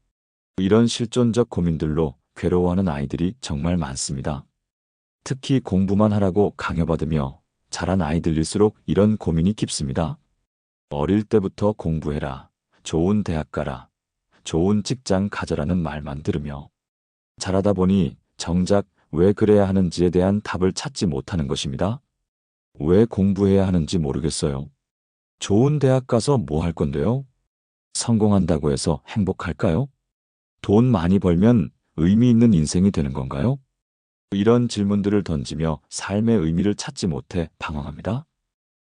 이런 실존적 고민들로 괴로워하는 아이들이 정말 많습니다. 특히 공부만 하라고 강요받으며 자란 아이들일수록 이런 고민이 깊습니다. 어릴 때부터 공부해라, 좋은 대학 가라, 좋은 직장 가져라는 말만 들으며 자라다 보니 정작 왜 그래야 하는지에 대한 답을 찾지 못하는 것입니다. 왜 공부해야 하는지 모르겠어요. 좋은 대학 가서 뭐 할 건데요? 성공한다고 해서 행복할까요? 돈 많이 벌면 의미 있는 인생이 되는 건가요? 이런 질문들을 던지며 삶의 의미를 찾지 못해 방황합니다.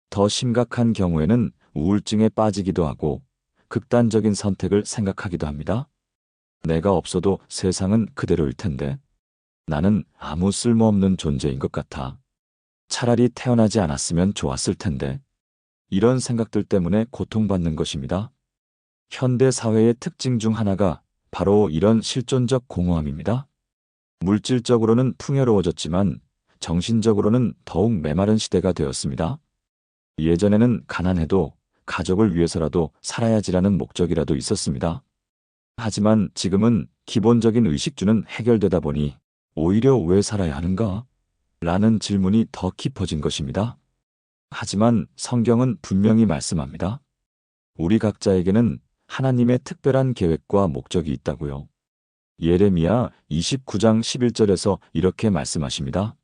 더 심각한 경우에는 우울증에 빠지기도 하고 극단적인 선택을 생각하기도 합니다. 내가 없어도 세상은 그대로일 텐데. 나는 아무 쓸모없는 존재인 것 같아. 차라리 태어나지 않았으면 좋았을 텐데. 이런 생각들 때문에 고통받는 것입니다. 현대 사회의 특징 중 하나가 바로 이런 실존적 공허함입니다. 물질적으로는 풍요로워졌지만 정신적으로는 더욱 메마른 시대가 되었습니다. 예전에는 가난해도 가족을 위해서라도 살아야지라는 목적이라도 있었습니다. 하지만 지금은 기본적인 의식주는 해결되다 보니 오히려 왜 살아야 하는가? 라는 질문이 더 깊어진 것입니다. 하지만 성경은 분명히 말씀합니다. 우리 각자에게는 하나님의 특별한 계획과 목적이 있다고요. 예레미야 29장 11절에서 이렇게 말씀하십니다.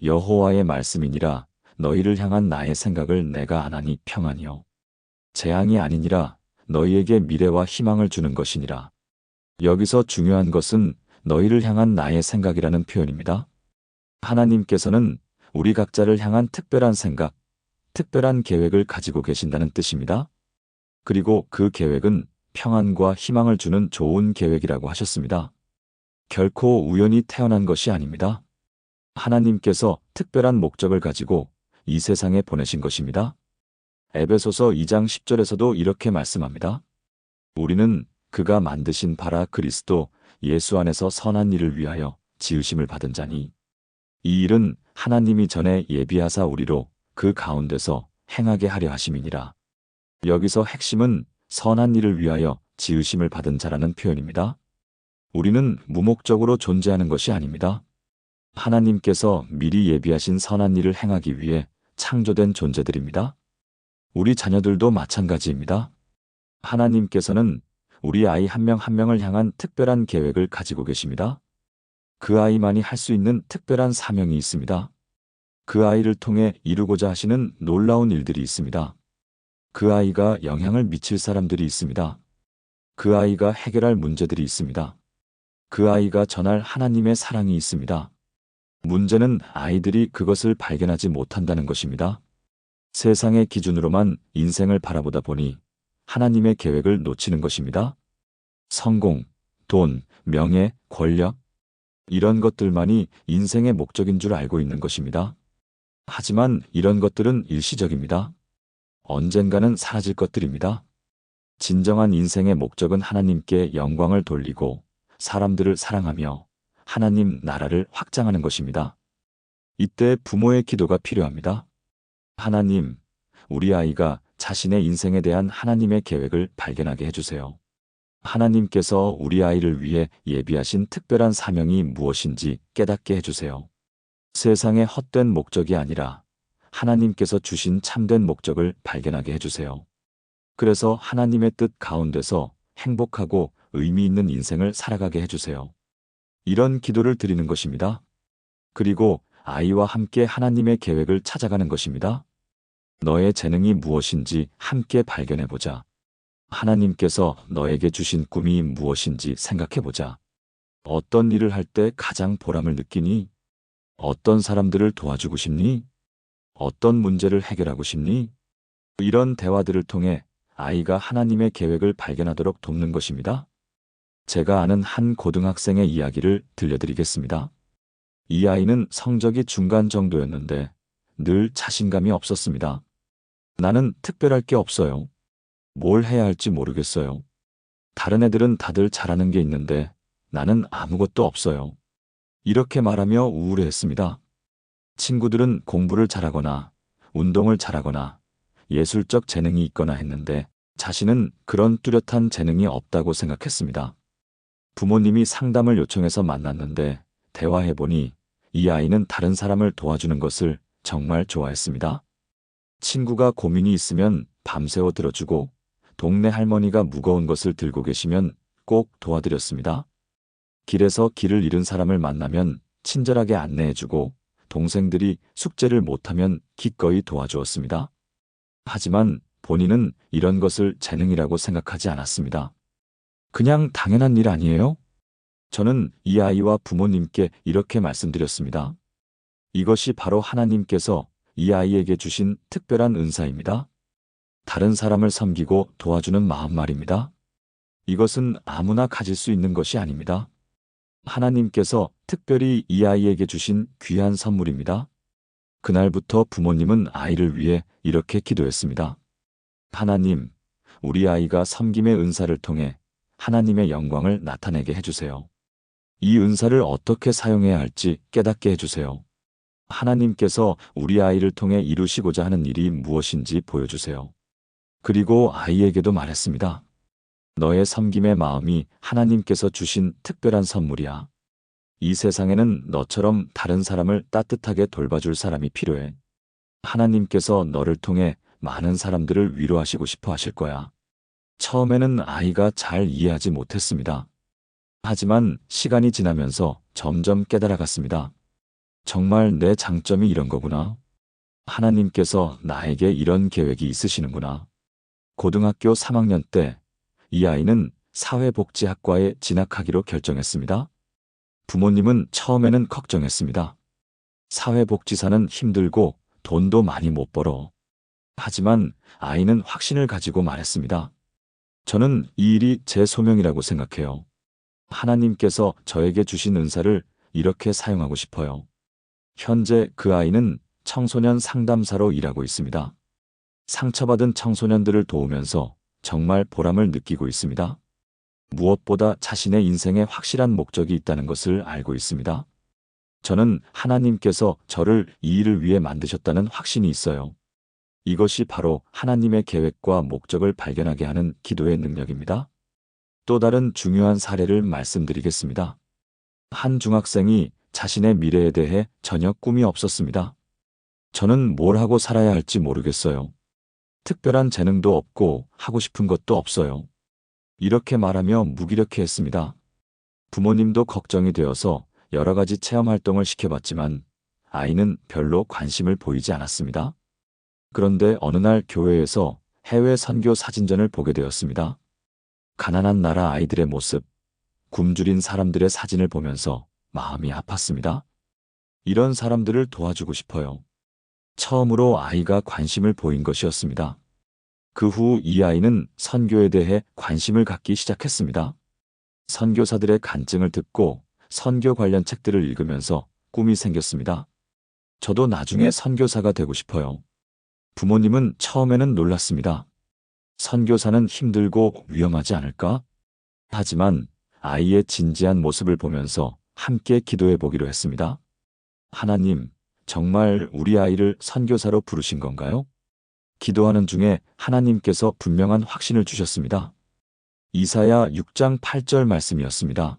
여호와의 말씀이니라 너희를 향한 나의 생각을 내가 아나니 평안이요 재앙이 아니니라 너희에게 미래와 희망을 주는 것이니라. 여기서 중요한 것은 너희를 향한 나의 생각이라는 표현입니다. 하나님께서는 우리 각자를 향한 특별한 생각, 특별한 계획을 가지고 계신다는 뜻입니다. 그리고 그 계획은 평안과 희망을 주는 좋은 계획이라고 하셨습니다. 결코 우연히 태어난 것이 아닙니다. 하나님께서 특별한 목적을 가지고 이 세상에 보내신 것입니다. 에베소서 2장 10절에서도 이렇게 말씀합니다. 우리는 그가 만드신 바라 그리스도 예수 안에서 선한 일을 위하여 지으심을 받은 자니 이 일은 하나님이 전에 예비하사 우리로 그 가운데서 행하게 하려 하심이니라. 여기서 핵심은 선한 일을 위하여 지으심을 받은 자라는 표현입니다. 우리는 무목적으로 존재하는 것이 아닙니다. 하나님께서 미리 예비하신 선한 일을 행하기 위해 창조된 존재들입니다. 우리 자녀들도 마찬가지입니다. 하나님께서는 우리 아이 한 명 한 명을 향한 특별한 계획을 가지고 계십니다. 그 아이만이 할 수 있는 특별한 사명이 있습니다. 그 아이를 통해 이루고자 하시는 놀라운 일들이 있습니다. 그 아이가 영향을 미칠 사람들이 있습니다. 그 아이가 해결할 문제들이 있습니다. 그 아이가 전할 하나님의 사랑이 있습니다. 문제는 아이들이 그것을 발견하지 못한다는 것입니다. 세상의 기준으로만 인생을 바라보다 보니 하나님의 계획을 놓치는 것입니다. 성공, 돈, 명예, 권력, 이런 것들만이 인생의 목적인 줄 알고 있는 것입니다. 하지만 이런 것들은 일시적입니다. 언젠가는 사라질 것들입니다. 진정한 인생의 목적은 하나님께 영광을 돌리고 사람들을 사랑하며 하나님 나라를 확장하는 것입니다. 이때 부모의 기도가 필요합니다. 하나님, 우리 아이가 자신의 인생에 대한 하나님의 계획을 발견하게 해주세요. 하나님께서 우리 아이를 위해 예비하신 특별한 사명이 무엇인지 깨닫게 해주세요. 세상의 헛된 목적이 아니라 하나님께서 주신 참된 목적을 발견하게 해주세요. 그래서 하나님의 뜻 가운데서 행복하고 의미 있는 인생을 살아가게 해주세요. 이런 기도를 드리는 것입니다. 그리고 아이와 함께 하나님의 계획을 찾아가는 것입니다. 너의 재능이 무엇인지 함께 발견해보자. 하나님께서 너에게 주신 꿈이 무엇인지 생각해보자. 어떤 일을 할 때 가장 보람을 느끼니? 어떤 사람들을 도와주고 싶니? 어떤 문제를 해결하고 싶니? 이런 대화들을 통해 아이가 하나님의 계획을 발견하도록 돕는 것입니다. 제가 아는 한 고등학생의 이야기를 들려드리겠습니다. 이 아이는 성적이 중간 정도였는데 늘 자신감이 없었습니다. 나는 특별할 게 없어요. 뭘 해야 할지 모르겠어요. 다른 애들은 다들 잘하는 게 있는데 나는 아무것도 없어요. 이렇게 말하며 우울해했습니다. 친구들은 공부를 잘하거나 운동을 잘하거나 예술적 재능이 있거나 했는데 자신은 그런 뚜렷한 재능이 없다고 생각했습니다. 부모님이 상담을 요청해서 만났는데 대화해보니 이 아이는 다른 사람을 도와주는 것을 정말 좋아했습니다. 친구가 고민이 있으면 밤새워 들어주고 동네 할머니가 무거운 것을 들고 계시면 꼭 도와드렸습니다. 길에서 길을 잃은 사람을 만나면 친절하게 안내해주고 동생들이 숙제를 못하면 기꺼이 도와주었습니다. 하지만 본인은 이런 것을 재능이라고 생각하지 않았습니다. 그냥 당연한 일 아니에요? 저는 이 아이와 부모님께 이렇게 말씀드렸습니다. 이것이 바로 하나님께서 이 아이에게 주신 특별한 은사입니다. 다른 사람을 섬기고 도와주는 마음 말입니다. 이것은 아무나 가질 수 있는 것이 아닙니다. 하나님께서 특별히 이 아이에게 주신 귀한 선물입니다. 그날부터 부모님은 아이를 위해 이렇게 기도했습니다. 하나님, 우리 아이가 섬김의 은사를 통해 하나님의 영광을 나타내게 해주세요. 이 은사를 어떻게 사용해야 할지 깨닫게 해주세요. 하나님께서 우리 아이를 통해 이루시고자 하는 일이 무엇인지 보여주세요. 그리고 아이에게도 말했습니다. 너의 섬김의 마음이 하나님께서 주신 특별한 선물이야. 이 세상에는 너처럼 다른 사람을 따뜻하게 돌봐줄 사람이 필요해. 하나님께서 너를 통해 많은 사람들을 위로하시고 싶어 하실 거야. 처음에는 아이가 잘 이해하지 못했습니다. 하지만 시간이 지나면서 점점 깨달아갔습니다. 정말 내 장점이 이런 거구나. 하나님께서 나에게 이런 계획이 있으시는구나. 고등학교 3학년 때 이 아이는 사회복지학과에 진학하기로 결정했습니다. 부모님은 처음에는 걱정했습니다. 사회복지사는 힘들고 돈도 많이 못 벌어. 하지만 아이는 확신을 가지고 말했습니다. 저는 이 일이 제 소명이라고 생각해요. 하나님께서 저에게 주신 은사를 이렇게 사용하고 싶어요. 현재 그 아이는 청소년 상담사로 일하고 있습니다. 상처받은 청소년들을 도우면서 정말 보람을 느끼고 있습니다. 무엇보다 자신의 인생에 확실한 목적이 있다는 것을 알고 있습니다. 저는 하나님께서 저를 이 일을 위해 만드셨다는 확신이 있어요. 이것이 바로 하나님의 계획과 목적을 발견하게 하는 기도의 능력입니다. 또 다른 중요한 사례를 말씀드리겠습니다. 한 중학생이 자신의 미래에 대해 전혀 꿈이 없었습니다. 저는 뭘 하고 살아야 할지 모르겠어요. 특별한 재능도 없고 하고 싶은 것도 없어요. 이렇게 말하며 무기력해했습니다. 부모님도 걱정이 되어서 여러 가지 체험 활동을 시켜봤지만 아이는 별로 관심을 보이지 않았습니다. 그런데 어느 날 교회에서 해외 선교 사진전을 보게 되었습니다. 가난한 나라 아이들의 모습, 굶주린 사람들의 사진을 보면서 마음이 아팠습니다. 이런 사람들을 도와주고 싶어요. 처음으로 아이가 관심을 보인 것이었습니다. 그 후 이 아이는 선교에 대해 관심을 갖기 시작했습니다. 선교사들의 간증을 듣고 선교 관련 책들을 읽으면서 꿈이 생겼습니다. 저도 나중에 선교사가 되고 싶어요. 부모님은 처음에는 놀랐습니다. 선교사는 힘들고 위험하지 않을까? 하지만 아이의 진지한 모습을 보면서 함께 기도해 보기로 했습니다. 하나님, 정말 우리 아이를 선교사로 부르신 건가요? 기도하는 중에 하나님께서 분명한 확신을 주셨습니다. 이사야 6장 8절 말씀이었습니다.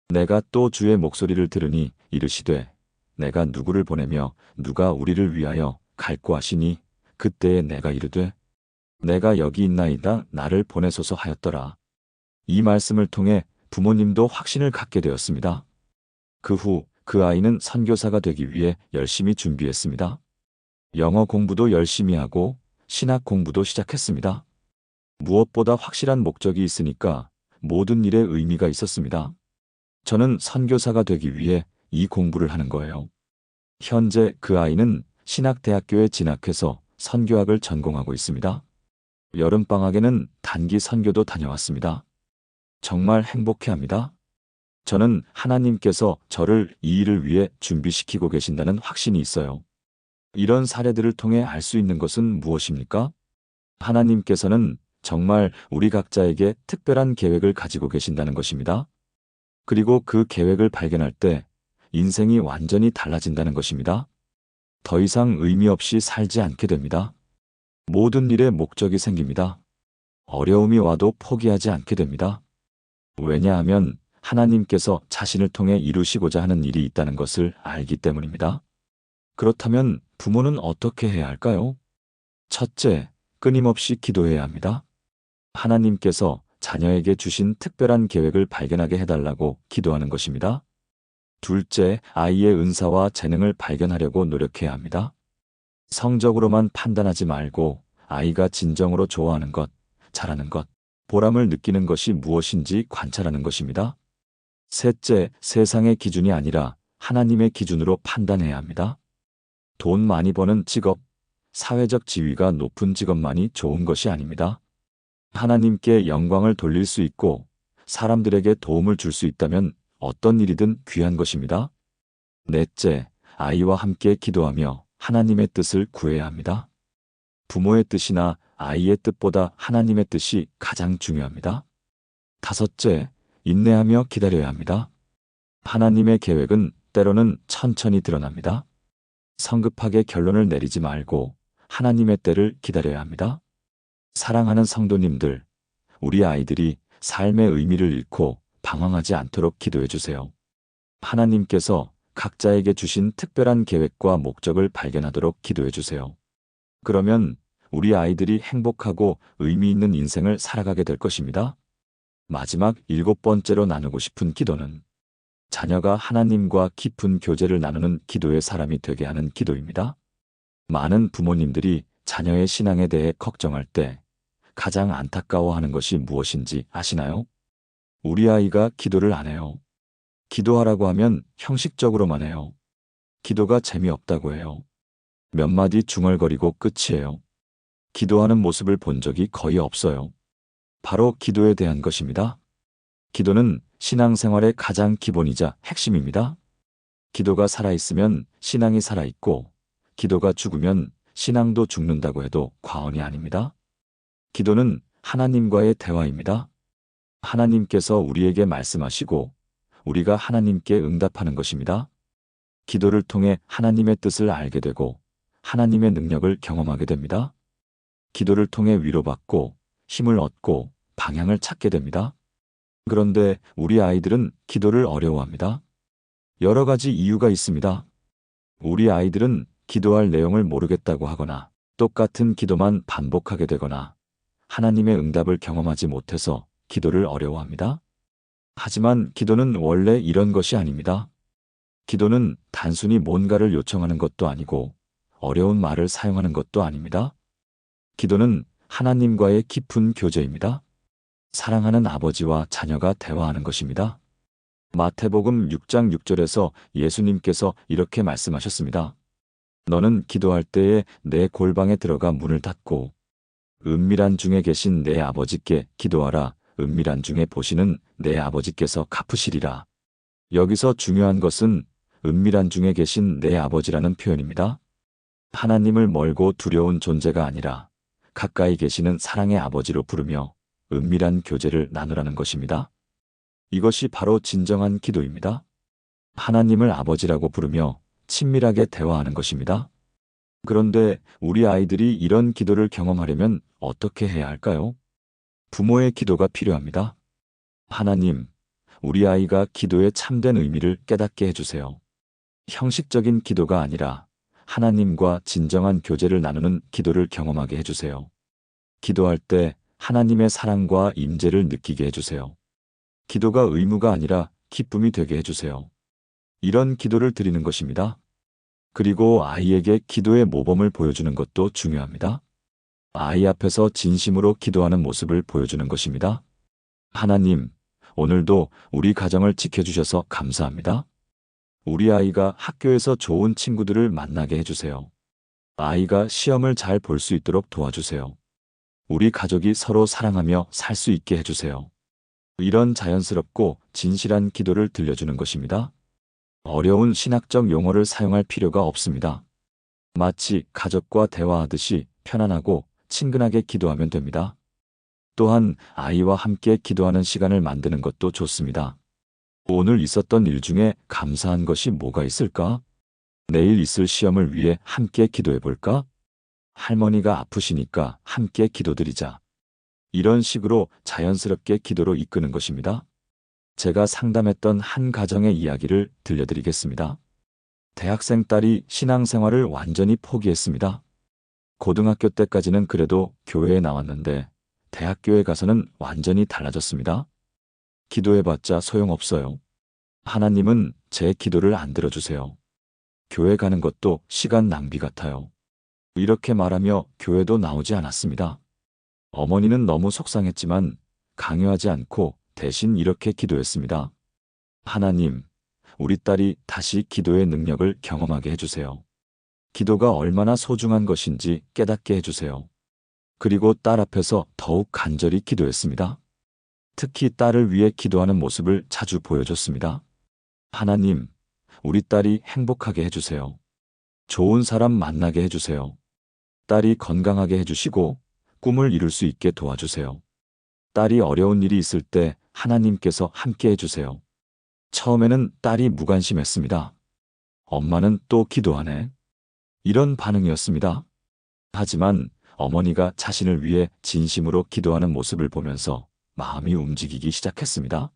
내가 또 주의 목소리를 들으니 이르시되 내가 누구를 보내며 누가 우리를 위하여 갈고 하시니 그때에 내가 이르되 내가 여기 있나이다 나를 보내소서 하였더라. 이 말씀을 통해 부모님도 확신을 갖게 되었습니다. 그 후 그 아이는 선교사가 되기 위해 열심히 준비했습니다. 영어 공부도 열심히 하고 신학 공부도 시작했습니다. 무엇보다 확실한 목적이 있으니까 모든 일에 의미가 있었습니다. 저는 선교사가 되기 위해 이 공부를 하는 거예요. 현재 그 아이는 신학대학교에 진학해서 선교학을 전공하고 있습니다. 여름방학에는 단기 선교도 다녀왔습니다. 정말 행복해합니다. 저는 하나님께서 저를 이 일을 위해 준비시키고 계신다는 확신이 있어요. 이런 사례들을 통해 알 수 있는 것은 무엇입니까? 하나님께서는 정말 우리 각자에게 특별한 계획을 가지고 계신다는 것입니다. 그리고 그 계획을 발견할 때 인생이 완전히 달라진다는 것입니다. 더 이상 의미 없이 살지 않게 됩니다. 모든 일에 목적이 생깁니다. 어려움이 와도 포기하지 않게 됩니다. 왜냐하면 하나님께서 자신을 통해 이루시고자 하는 일이 있다는 것을 알기 때문입니다. 그렇다면 부모는 어떻게 해야 할까요? 첫째, 끊임없이 기도해야 합니다. 하나님께서 자녀에게 주신 특별한 계획을 발견하게 해달라고 기도하는 것입니다. 둘째, 아이의 은사와 재능을 발견하려고 노력해야 합니다. 성적으로만 판단하지 말고 아이가 진정으로 좋아하는 것, 잘하는 것, 보람을 느끼는 것이 무엇인지 관찰하는 것입니다. 셋째, 세상의 기준이 아니라 하나님의 기준으로 판단해야 합니다. 돈 많이 버는 직업, 사회적 지위가 높은 직업만이 좋은 것이 아닙니다. 하나님께 영광을 돌릴 수 있고 사람들에게 도움을 줄 수 있다면 어떤 일이든 귀한 것입니다. 넷째, 아이와 함께 기도하며 하나님의 뜻을 구해야 합니다. 부모의 뜻이나 아이의 뜻보다 하나님의 뜻이 가장 중요합니다. 다섯째, 인내하며 기다려야 합니다. 하나님의 계획은 때로는 천천히 드러납니다. 성급하게 결론을 내리지 말고 하나님의 때를 기다려야 합니다. 사랑하는 성도님들, 우리 아이들이 삶의 의미를 잃고 방황하지 않도록 기도해 주세요. 하나님께서 각자에게 주신 특별한 계획과 목적을 발견하도록 기도해 주세요. 그러면 우리 아이들이 행복하고 의미 있는 인생을 살아가게 될 것입니다. 마지막 7번째로 나누고 싶은 기도는 자녀가 하나님과 깊은 교제를 나누는 기도의 사람이 되게 하는 기도입니다. 많은 부모님들이 자녀의 신앙에 대해 걱정할 때 가장 안타까워하는 것이 무엇인지 아시나요? 우리 아이가 기도를 안 해요. 기도하라고 하면 형식적으로만 해요. 기도가 재미없다고 해요. 몇 마디 중얼거리고 끝이에요. 기도하는 모습을 본 적이 거의 없어요. 바로 기도에 대한 것입니다. 기도는 신앙생활의 가장 기본이자 핵심입니다. 기도가 살아있으면 신앙이 살아있고, 기도가 죽으면 신앙도 죽는다고 해도 과언이 아닙니다. 기도는 하나님과의 대화입니다. 하나님께서 우리에게 말씀하시고, 우리가 하나님께 응답하는 것입니다. 기도를 통해 하나님의 뜻을 알게 되고, 하나님의 능력을 경험하게 됩니다. 기도를 통해 위로받고, 힘을 얻고, 방향을 찾게 됩니다. 그런데 우리 아이들은 기도를 어려워합니다. 여러 가지 이유가 있습니다. 우리 아이들은 기도할 내용을 모르겠다고 하거나 똑같은 기도만 반복하게 되거나 하나님의 응답을 경험하지 못해서 기도를 어려워합니다. 하지만 기도는 원래 이런 것이 아닙니다. 기도는 단순히 뭔가를 요청하는 것도 아니고 어려운 말을 사용하는 것도 아닙니다. 기도는 하나님과의 깊은 교제입니다. 사랑하는 아버지와 자녀가 대화하는 것입니다. 마태복음 6장 6절에서 예수님께서 이렇게 말씀하셨습니다. 너는 기도할 때에 내 골방에 들어가 문을 닫고 은밀한 중에 계신 내 아버지께 기도하라. 은밀한 중에 보시는 내 아버지께서 갚으시리라. 여기서 중요한 것은 은밀한 중에 계신 내 아버지라는 표현입니다. 하나님을 멀고 두려운 존재가 아니라 가까이 계시는 사랑의 아버지로 부르며 은밀한 교제를 나누라는 것입니다. 이것이 바로 진정한 기도입니다. 하나님을 아버지라고 부르며 친밀하게 대화하는 것입니다. 그런데 우리 아이들이 이런 기도를 경험하려면 어떻게 해야 할까요? 부모의 기도가 필요합니다. 하나님, 우리 아이가 기도의 참된 의미를 깨닫게 해주세요. 형식적인 기도가 아니라 하나님과 진정한 교제를 나누는 기도를 경험하게 해주세요. 기도할 때 하나님의 사랑과 임재를 느끼게 해주세요. 기도가 의무가 아니라 기쁨이 되게 해주세요. 이런 기도를 드리는 것입니다. 그리고 아이에게 기도의 모범을 보여주는 것도 중요합니다. 아이 앞에서 진심으로 기도하는 모습을 보여주는 것입니다. 하나님, 오늘도 우리 가정을 지켜주셔서 감사합니다. 우리 아이가 학교에서 좋은 친구들을 만나게 해주세요. 아이가 시험을 잘 볼 수 있도록 도와주세요. 우리 가족이 서로 사랑하며 살 수 있게 해주세요. 이런 자연스럽고 진실한 기도를 들려주는 것입니다. 어려운 신학적 용어를 사용할 필요가 없습니다. 마치 가족과 대화하듯이 편안하고 친근하게 기도하면 됩니다. 또한 아이와 함께 기도하는 시간을 만드는 것도 좋습니다. 오늘 있었던 일 중에 감사한 것이 뭐가 있을까? 내일 있을 시험을 위해 함께 기도해 볼까? 할머니가 아프시니까 함께 기도드리자. 이런 식으로 자연스럽게 기도로 이끄는 것입니다. 제가 상담했던 한 가정의 이야기를 들려드리겠습니다. 대학생 딸이 신앙생활을 완전히 포기했습니다. 고등학교 때까지는 그래도 교회에 나왔는데 대학교에 가서는 완전히 달라졌습니다. 기도해봤자 소용없어요. 하나님은 제 기도를 안 들어주세요. 교회 가는 것도 시간 낭비 같아요. 이렇게 말하며 교회도 나오지 않았습니다. 어머니는 너무 속상했지만 강요하지 않고 대신 이렇게 기도했습니다. 하나님, 우리 딸이 다시 기도의 능력을 경험하게 해주세요. 기도가 얼마나 소중한 것인지 깨닫게 해주세요. 그리고 딸 앞에서 더욱 간절히 기도했습니다. 특히 딸을 위해 기도하는 모습을 자주 보여줬습니다. 하나님, 우리 딸이 행복하게 해주세요. 좋은 사람 만나게 해주세요. 딸이 건강하게 해주시고 꿈을 이룰 수 있게 도와주세요. 딸이 어려운 일이 있을 때 하나님께서 함께 해주세요. 처음에는 딸이 무관심했습니다. 엄마는 또 기도하네. 이런 반응이었습니다. 하지만 어머니가 자신을 위해 진심으로 기도하는 모습을 보면서 마음이 움직이기 시작했습니다.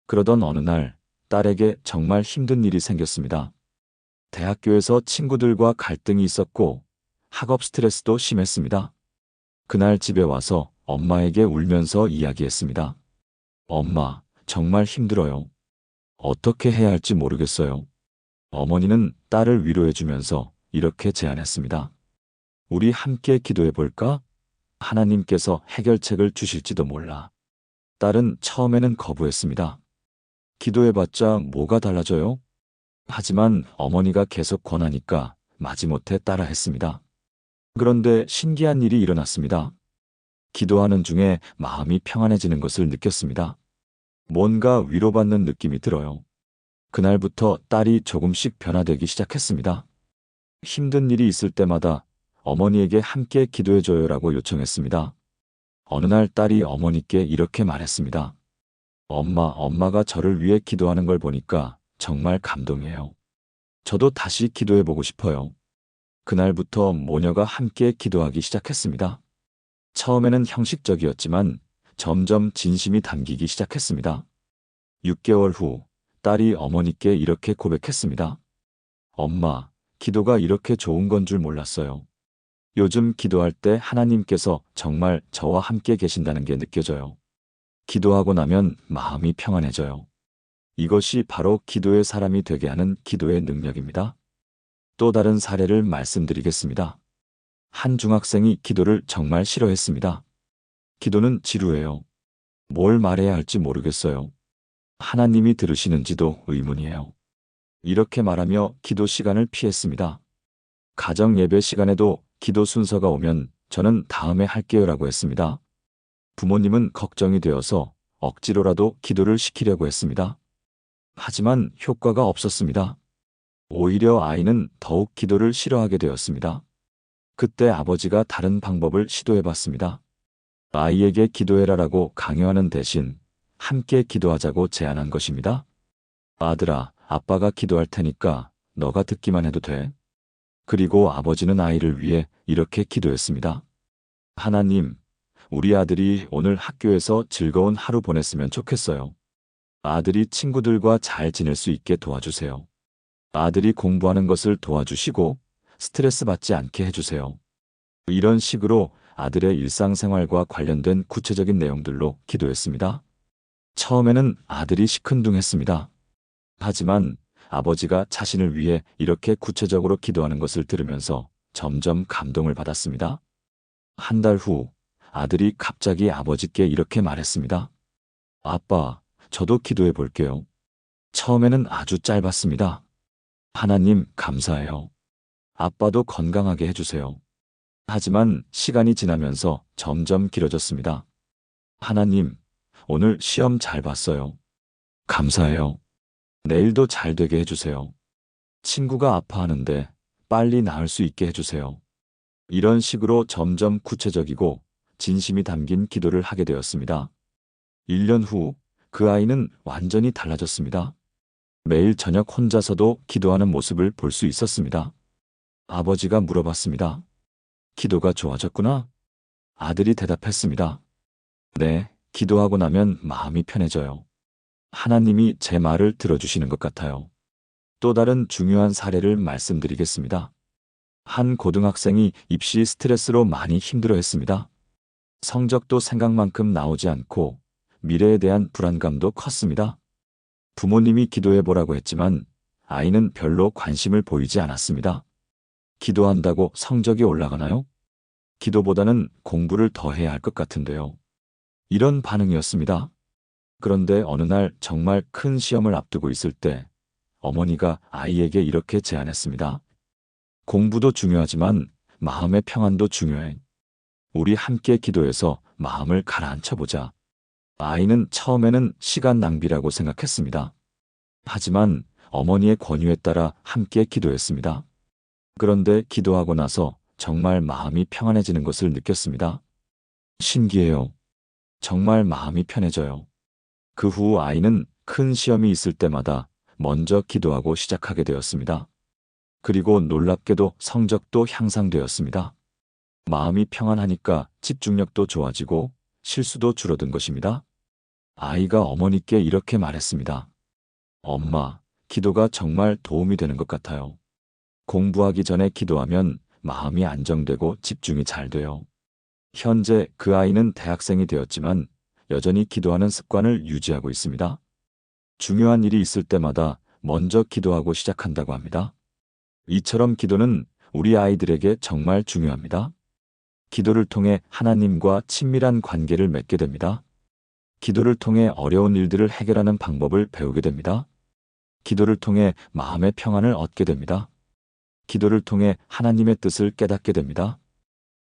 그러던 어느 날 딸에게 정말 힘든 일이 생겼습니다. 대학교에서 친구들과 갈등이 있었고 학업 스트레스도 심했습니다. 그날 집에 와서 엄마에게 울면서 이야기했습니다. 엄마, 정말 힘들어요. 어떻게 해야 할지 모르겠어요. 어머니는 딸을 위로해주면서 이렇게 제안했습니다. 우리 함께 기도해 볼까? 하나님께서 해결책을 주실지도 몰라. 딸은 처음에는 거부했습니다. 기도해봤자 뭐가 달라져요? 하지만 어머니가 계속 권하니까 마지못해 따라했습니다. 그런데 신기한 일이 일어났습니다. 기도하는 중에 마음이 평안해지는 것을 느꼈습니다. 뭔가 위로받는 느낌이 들어요. 그날부터 딸이 조금씩 변화되기 시작했습니다. 힘든 일이 있을 때마다 어머니에게 함께 기도해줘요라고 요청했습니다. 어느 날 딸이 어머니께 이렇게 말했습니다. 엄마가 저를 위해 기도하는 걸 보니까 정말 감동이에요. 저도 다시 기도해보고 싶어요. 그날부터 모녀가 함께 기도하기 시작했습니다. 처음에는 형식적이었지만 점점 진심이 담기기 시작했습니다. 6개월 후 딸이 어머니께 이렇게 고백했습니다. 엄마, 기도가 이렇게 좋은 건 줄 몰랐어요. 요즘 기도할 때 하나님께서 정말 저와 함께 계신다는 게 느껴져요. 기도하고 나면 마음이 평안해져요. 이것이 바로 기도의 사람이 되게 하는 기도의 능력입니다. 또 다른 사례를 말씀드리겠습니다. 한 중학생이 기도를 정말 싫어했습니다. 기도는 지루해요. 뭘 말해야 할지 모르겠어요. 하나님이 들으시는지도 의문이에요. 이렇게 말하며 기도 시간을 피했습니다. 가정 예배 시간에도 기도 순서가 오면 저는 다음에 할게요라고 했습니다. 부모님은 걱정이 되어서 억지로라도 기도를 시키려고 했습니다. 하지만 효과가 없었습니다. 오히려 아이는 더욱 기도를 싫어하게 되었습니다. 그때 아버지가 다른 방법을 시도해봤습니다. 아이에게 기도해라라고 강요하는 대신 함께 기도하자고 제안한 것입니다. 아들아, 아빠가 기도할 테니까 너가 듣기만 해도 돼. 그리고 아버지는 아이를 위해 이렇게 기도했습니다. 하나님, 우리 아들이 오늘 학교에서 즐거운 하루 보냈으면 좋겠어요. 아들이 친구들과 잘 지낼 수 있게 도와주세요. 아들이 공부하는 것을 도와주시고 스트레스 받지 않게 해주세요. 이런 식으로 아들의 일상생활과 관련된 구체적인 내용들로 기도했습니다. 처음에는 아들이 시큰둥했습니다. 하지만 아버지가 자신을 위해 이렇게 구체적으로 기도하는 것을 들으면서 점점 감동을 받았습니다. 한 달 후 아들이 갑자기 아버지께 이렇게 말했습니다. 아빠, 저도 기도해 볼게요. 처음에는 아주 짧았습니다. 하나님, 감사해요. 아빠도 건강하게 해주세요. 하지만 시간이 지나면서 점점 길어졌습니다. 하나님, 오늘 시험 잘 봤어요. 감사해요. 내일도 잘 되게 해주세요. 친구가 아파하는데 빨리 나을 수 있게 해주세요. 이런 식으로 점점 구체적이고 진심이 담긴 기도를 하게 되었습니다. 1년 후 그 아이는 완전히 달라졌습니다. 매일 저녁 혼자서도 기도하는 모습을 볼 수 있었습니다. 아버지가 물어봤습니다. 기도가 좋아졌구나? 아들이 대답했습니다. 네, 기도하고 나면 마음이 편해져요. 하나님이 제 말을 들어주시는 것 같아요. 또 다른 중요한 사례를 말씀드리겠습니다. 한 고등학생이 입시 스트레스로 많이 힘들어했습니다. 성적도 생각만큼 나오지 않고 미래에 대한 불안감도 컸습니다. 부모님이 기도해보라고 했지만 아이는 별로 관심을 보이지 않았습니다. 기도한다고 성적이 올라가나요? 기도보다는 공부를 더 해야 할 것 같은데요. 이런 반응이었습니다. 그런데 어느 날 정말 큰 시험을 앞두고 있을 때 어머니가 아이에게 이렇게 제안했습니다. 공부도 중요하지만 마음의 평안도 중요해. 우리 함께 기도해서 마음을 가라앉혀보자. 아이는 처음에는 시간 낭비라고 생각했습니다. 하지만 어머니의 권유에 따라 함께 기도했습니다. 그런데 기도하고 나서 정말 마음이 평안해지는 것을 느꼈습니다. 신기해요. 정말 마음이 편해져요. 그 후 아이는 큰 시험이 있을 때마다 먼저 기도하고 시작하게 되었습니다. 그리고 놀랍게도 성적도 향상되었습니다. 마음이 평안하니까 집중력도 좋아지고 실수도 줄어든 것입니다. 아이가 어머니께 이렇게 말했습니다. 엄마, 기도가 정말 도움이 되는 것 같아요. 공부하기 전에 기도하면 마음이 안정되고 집중이 잘 돼요. 현재 그 아이는 대학생이 되었지만 여전히 기도하는 습관을 유지하고 있습니다. 중요한 일이 있을 때마다 먼저 기도하고 시작한다고 합니다. 이처럼 기도는 우리 아이들에게 정말 중요합니다. 기도를 통해 하나님과 친밀한 관계를 맺게 됩니다. 기도를 통해 어려운 일들을 해결하는 방법을 배우게 됩니다. 기도를 통해 마음의 평안을 얻게 됩니다. 기도를 통해 하나님의 뜻을 깨닫게 됩니다.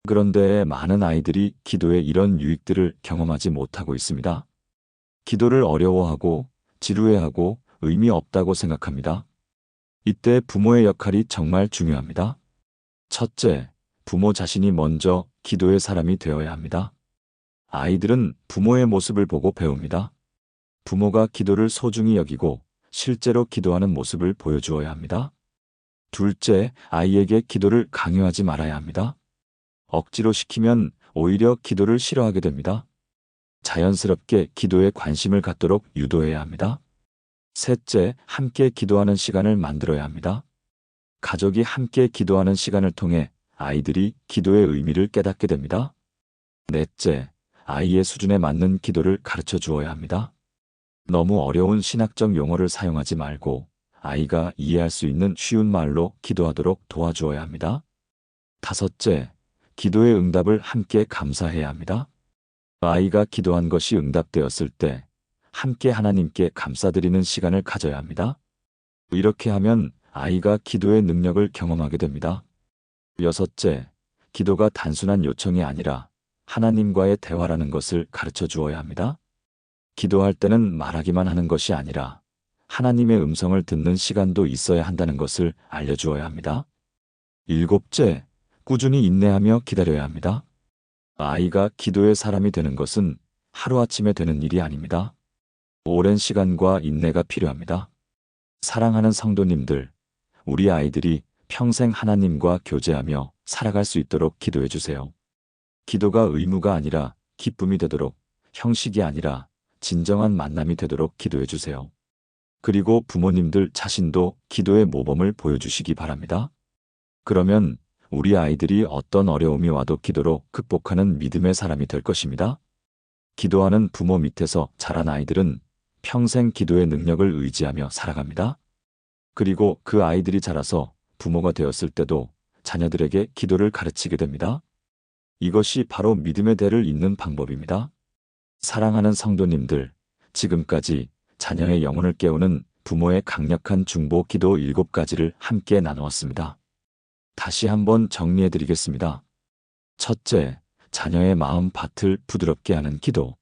그런데 많은 아이들이 기도의 이런 유익들을 경험하지 못하고 있습니다. 기도를 어려워하고 지루해하고 의미 없다고 생각합니다. 이때 부모의 역할이 정말 중요합니다. 첫째, 부모 자신이 먼저 기도의 사람이 되어야 합니다. 아이들은 부모의 모습을 보고 배웁니다. 부모가 기도를 소중히 여기고 실제로 기도하는 모습을 보여주어야 합니다. 둘째, 아이에게 기도를 강요하지 말아야 합니다. 억지로 시키면 오히려 기도를 싫어하게 됩니다. 자연스럽게 기도에 관심을 갖도록 유도해야 합니다. 셋째, 함께 기도하는 시간을 만들어야 합니다. 가족이 함께 기도하는 시간을 통해 아이들이 기도의 의미를 깨닫게 됩니다. 넷째, 아이의 수준에 맞는 기도를 가르쳐 주어야 합니다. 너무 어려운 신학적 용어를 사용하지 말고 아이가 이해할 수 있는 쉬운 말로 기도하도록 도와주어야 합니다. 다섯째, 기도의 응답을 함께 감사해야 합니다. 아이가 기도한 것이 응답되었을 때 함께 하나님께 감사드리는 시간을 가져야 합니다. 이렇게 하면 아이가 기도의 능력을 경험하게 됩니다. 여섯째, 기도가 단순한 요청이 아니라 하나님과의 대화라는 것을 가르쳐 주어야 합니다. 기도할 때는 말하기만 하는 것이 아니라 하나님의 음성을 듣는 시간도 있어야 한다는 것을 알려주어야 합니다. 일곱째, 꾸준히 인내하며 기다려야 합니다. 아이가 기도의 사람이 되는 것은 하루아침에 되는 일이 아닙니다. 오랜 시간과 인내가 필요합니다. 사랑하는 성도님들, 우리 아이들이 평생 하나님과 교제하며 살아갈 수 있도록 기도해 주세요. 기도가 의무가 아니라 기쁨이 되도록, 형식이 아니라 진정한 만남이 되도록 기도해 주세요. 그리고 부모님들 자신도 기도의 모범을 보여주시기 바랍니다. 그러면 우리 아이들이 어떤 어려움이 와도 기도로 극복하는 믿음의 사람이 될 것입니다. 기도하는 부모 밑에서 자란 아이들은 평생 기도의 능력을 의지하며 살아갑니다. 그리고 그 아이들이 자라서 부모가 되었을 때도 자녀들에게 기도를 가르치게 됩니다. 이것이 바로 믿음의 대를 잇는 방법입니다. 사랑하는 성도님들, 지금까지 자녀의 영혼을 깨우는 부모의 강력한 중보 기도 7가지를 함께 나누었습니다. 다시 한번 정리해 드리겠습니다. 첫째, 자녀의 마음 밭을 부드럽게 하는 기도.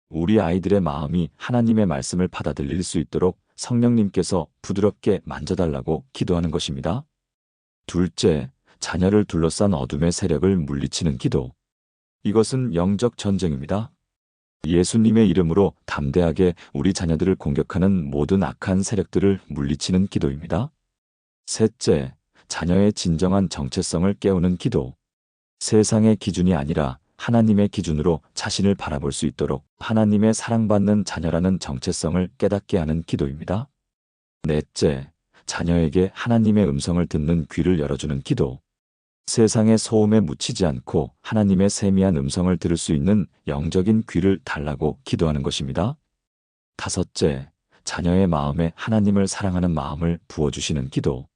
우리 아이들의 마음이 하나님의 말씀을 받아들일 수 있도록 성령님께서 부드럽게 만져달라고 기도하는 것입니다. 둘째, 자녀를 둘러싼 어둠의 세력을 물리치는 기도. 이것은 영적 전쟁입니다. 예수님의 이름으로 담대하게 우리 자녀들을 공격하는 모든 악한 세력들을 물리치는 기도입니다. 셋째, 자녀의 진정한 정체성을 깨우는 기도. 세상의 기준이 아니라 하나님의 기준으로 자신을 바라볼 수 있도록 하나님의 사랑받는 자녀라는 정체성을 깨닫게 하는 기도입니다. 넷째, 자녀에게 하나님의 음성을 듣는 귀를 열어주는 기도. 세상의 소음에 묻히지 않고 하나님의 세미한 음성을 들을 수 있는 영적인 귀를 달라고 기도하는 것입니다. 다섯째, 자녀의 마음에 하나님을 사랑하는 마음을 부어주시는 기도.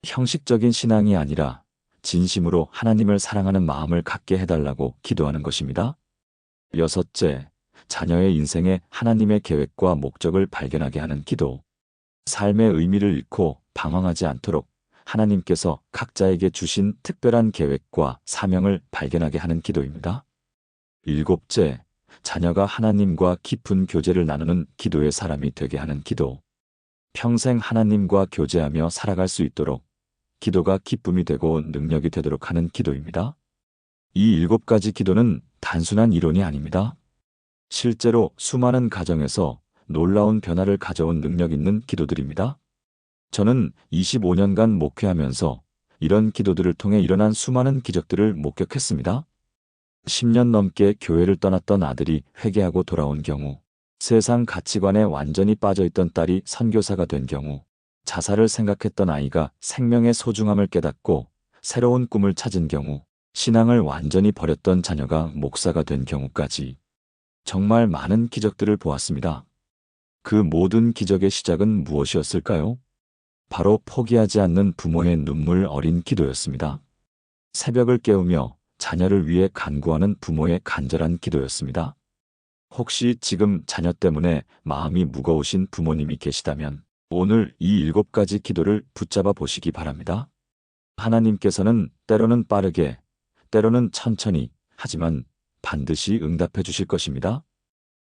형식적인 신앙이 아니라 진심으로 하나님을 사랑하는 마음을 갖게 해달라고 기도하는 것입니다. 여섯째, 자녀의 인생에 하나님의 계획과 목적을 발견하게 하는 기도. 삶의 의미를 잃고 방황하지 않도록 하나님께서 각자에게 주신 특별한 계획과 사명을 발견하게 하는 기도입니다. 일곱째, 자녀가 하나님과 깊은 교제를 나누는 기도의 사람이 되게 하는 기도. 평생 하나님과 교제하며 살아갈 수 있도록 기도가 기쁨이 되고 능력이 되도록 하는 기도입니다. 이 7가지 기도는 단순한 이론이 아닙니다. 실제로 수많은 가정에서 놀라운 변화를 가져온 능력 있는 기도들입니다. 저는 25년간 목회하면서 이런 기도들을 통해 일어난 수많은 기적들을 목격했습니다. 10년 넘게 교회를 떠났던 아들이 회개하고 돌아온 경우, 세상 가치관에 완전히 빠져있던 딸이 선교사가 된 경우, 자살을 생각했던 아이가 생명의 소중함을 깨닫고 새로운 꿈을 찾은 경우, 신앙을 완전히 버렸던 자녀가 목사가 된 경우까지 정말 많은 기적들을 보았습니다. 그 모든 기적의 시작은 무엇이었을까요? 바로 포기하지 않는 부모의 눈물 어린 기도였습니다. 새벽을 깨우며 자녀를 위해 간구하는 부모의 간절한 기도였습니다. 혹시 지금 자녀 때문에 마음이 무거우신 부모님이 계시다면 오늘 이 7가지 기도를 붙잡아 보시기 바랍니다. 하나님께서는 때로는 빠르게, 때로는 천천히, 하지만 반드시 응답해 주실 것입니다.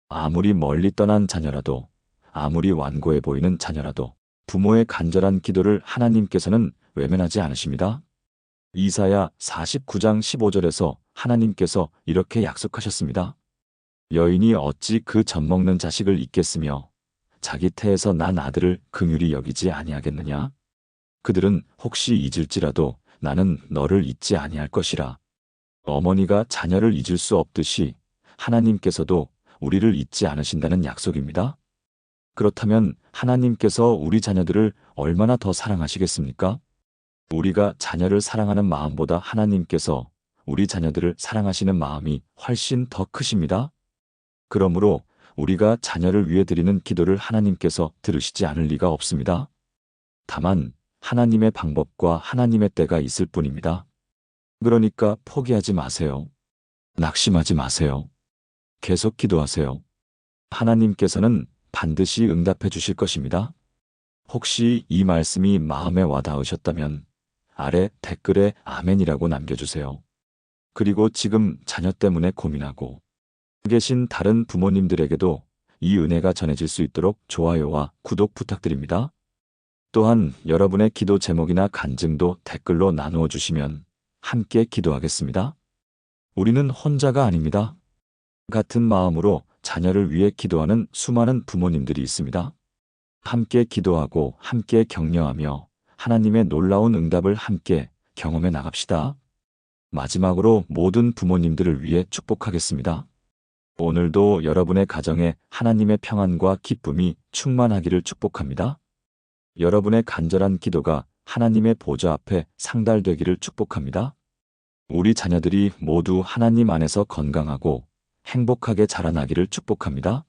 아무리 멀리 떠난 자녀라도, 아무리 완고해 보이는 자녀라도 부모의 간절한 기도를 하나님께서는 외면하지 않으십니다. 이사야 49장 15절에서 하나님께서 이렇게 약속하셨습니다. 여인이 어찌 그 젖먹는 자식을 잊겠으며 자기 태에서 난 아들을 긍휼히 여기지 아니하겠느냐? 그들은 혹시 잊을지라도 나는 너를 잊지 아니할 것이라. 어머니가 자녀를 잊을 수 없듯이 하나님께서도 우리를 잊지 않으신다는 약속입니다. 그렇다면 하나님께서 우리 자녀들을 얼마나 더 사랑하시겠습니까? 우리가 자녀를 사랑하는 마음보다 하나님께서 우리 자녀들을 사랑하시는 마음이 훨씬 더 크십니다. 그러므로 우리가 자녀를 위해 드리는 기도를 하나님께서 들으시지 않을 리가 없습니다. 다만 하나님의 방법과 하나님의 때가 있을 뿐입니다. 그러니까 포기하지 마세요. 낙심하지 마세요. 계속 기도하세요. 하나님께서는 반드시 응답해 주실 것입니다. 혹시 이 말씀이 마음에 와 닿으셨다면 아래 댓글에 아멘이라고 남겨주세요. 그리고 지금 자녀 때문에 고민하고 계신 다른 부모님들에게도 이 은혜가 전해질 수 있도록 좋아요와 구독 부탁드립니다. 또한 여러분의 기도 제목이나 간증도 댓글로 나누어 주시면 함께 기도하겠습니다. 우리는 혼자가 아닙니다. 같은 마음으로 자녀를 위해 기도하는 수많은 부모님들이 있습니다. 함께 기도하고 함께 격려하며 하나님의 놀라운 응답을 함께 경험해 나갑시다. 마지막으로 모든 부모님들을 위해 축복하겠습니다. 오늘도 여러분의 가정에 하나님의 평안과 기쁨이 충만하기를 축복합니다. 여러분의 간절한 기도가 하나님의 보좌 앞에 상달되기를 축복합니다. 우리 자녀들이 모두 하나님 안에서 건강하고 행복하게 자라나기를 축복합니다.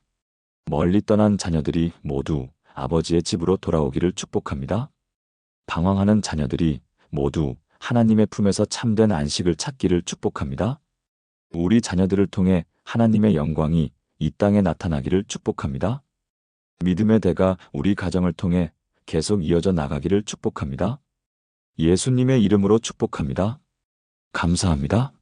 멀리 떠난 자녀들이 모두 아버지의 집으로 돌아오기를 축복합니다. 방황하는 자녀들이 모두 하나님의 품에서 참된 안식을 찾기를 축복합니다. 우리 자녀들을 통해 하나님의 영광이 이 땅에 나타나기를 축복합니다. 믿음의 대가 우리 가정을 통해 계속 이어져 나가기를 축복합니다. 예수님의 이름으로 축복합니다. 감사합니다.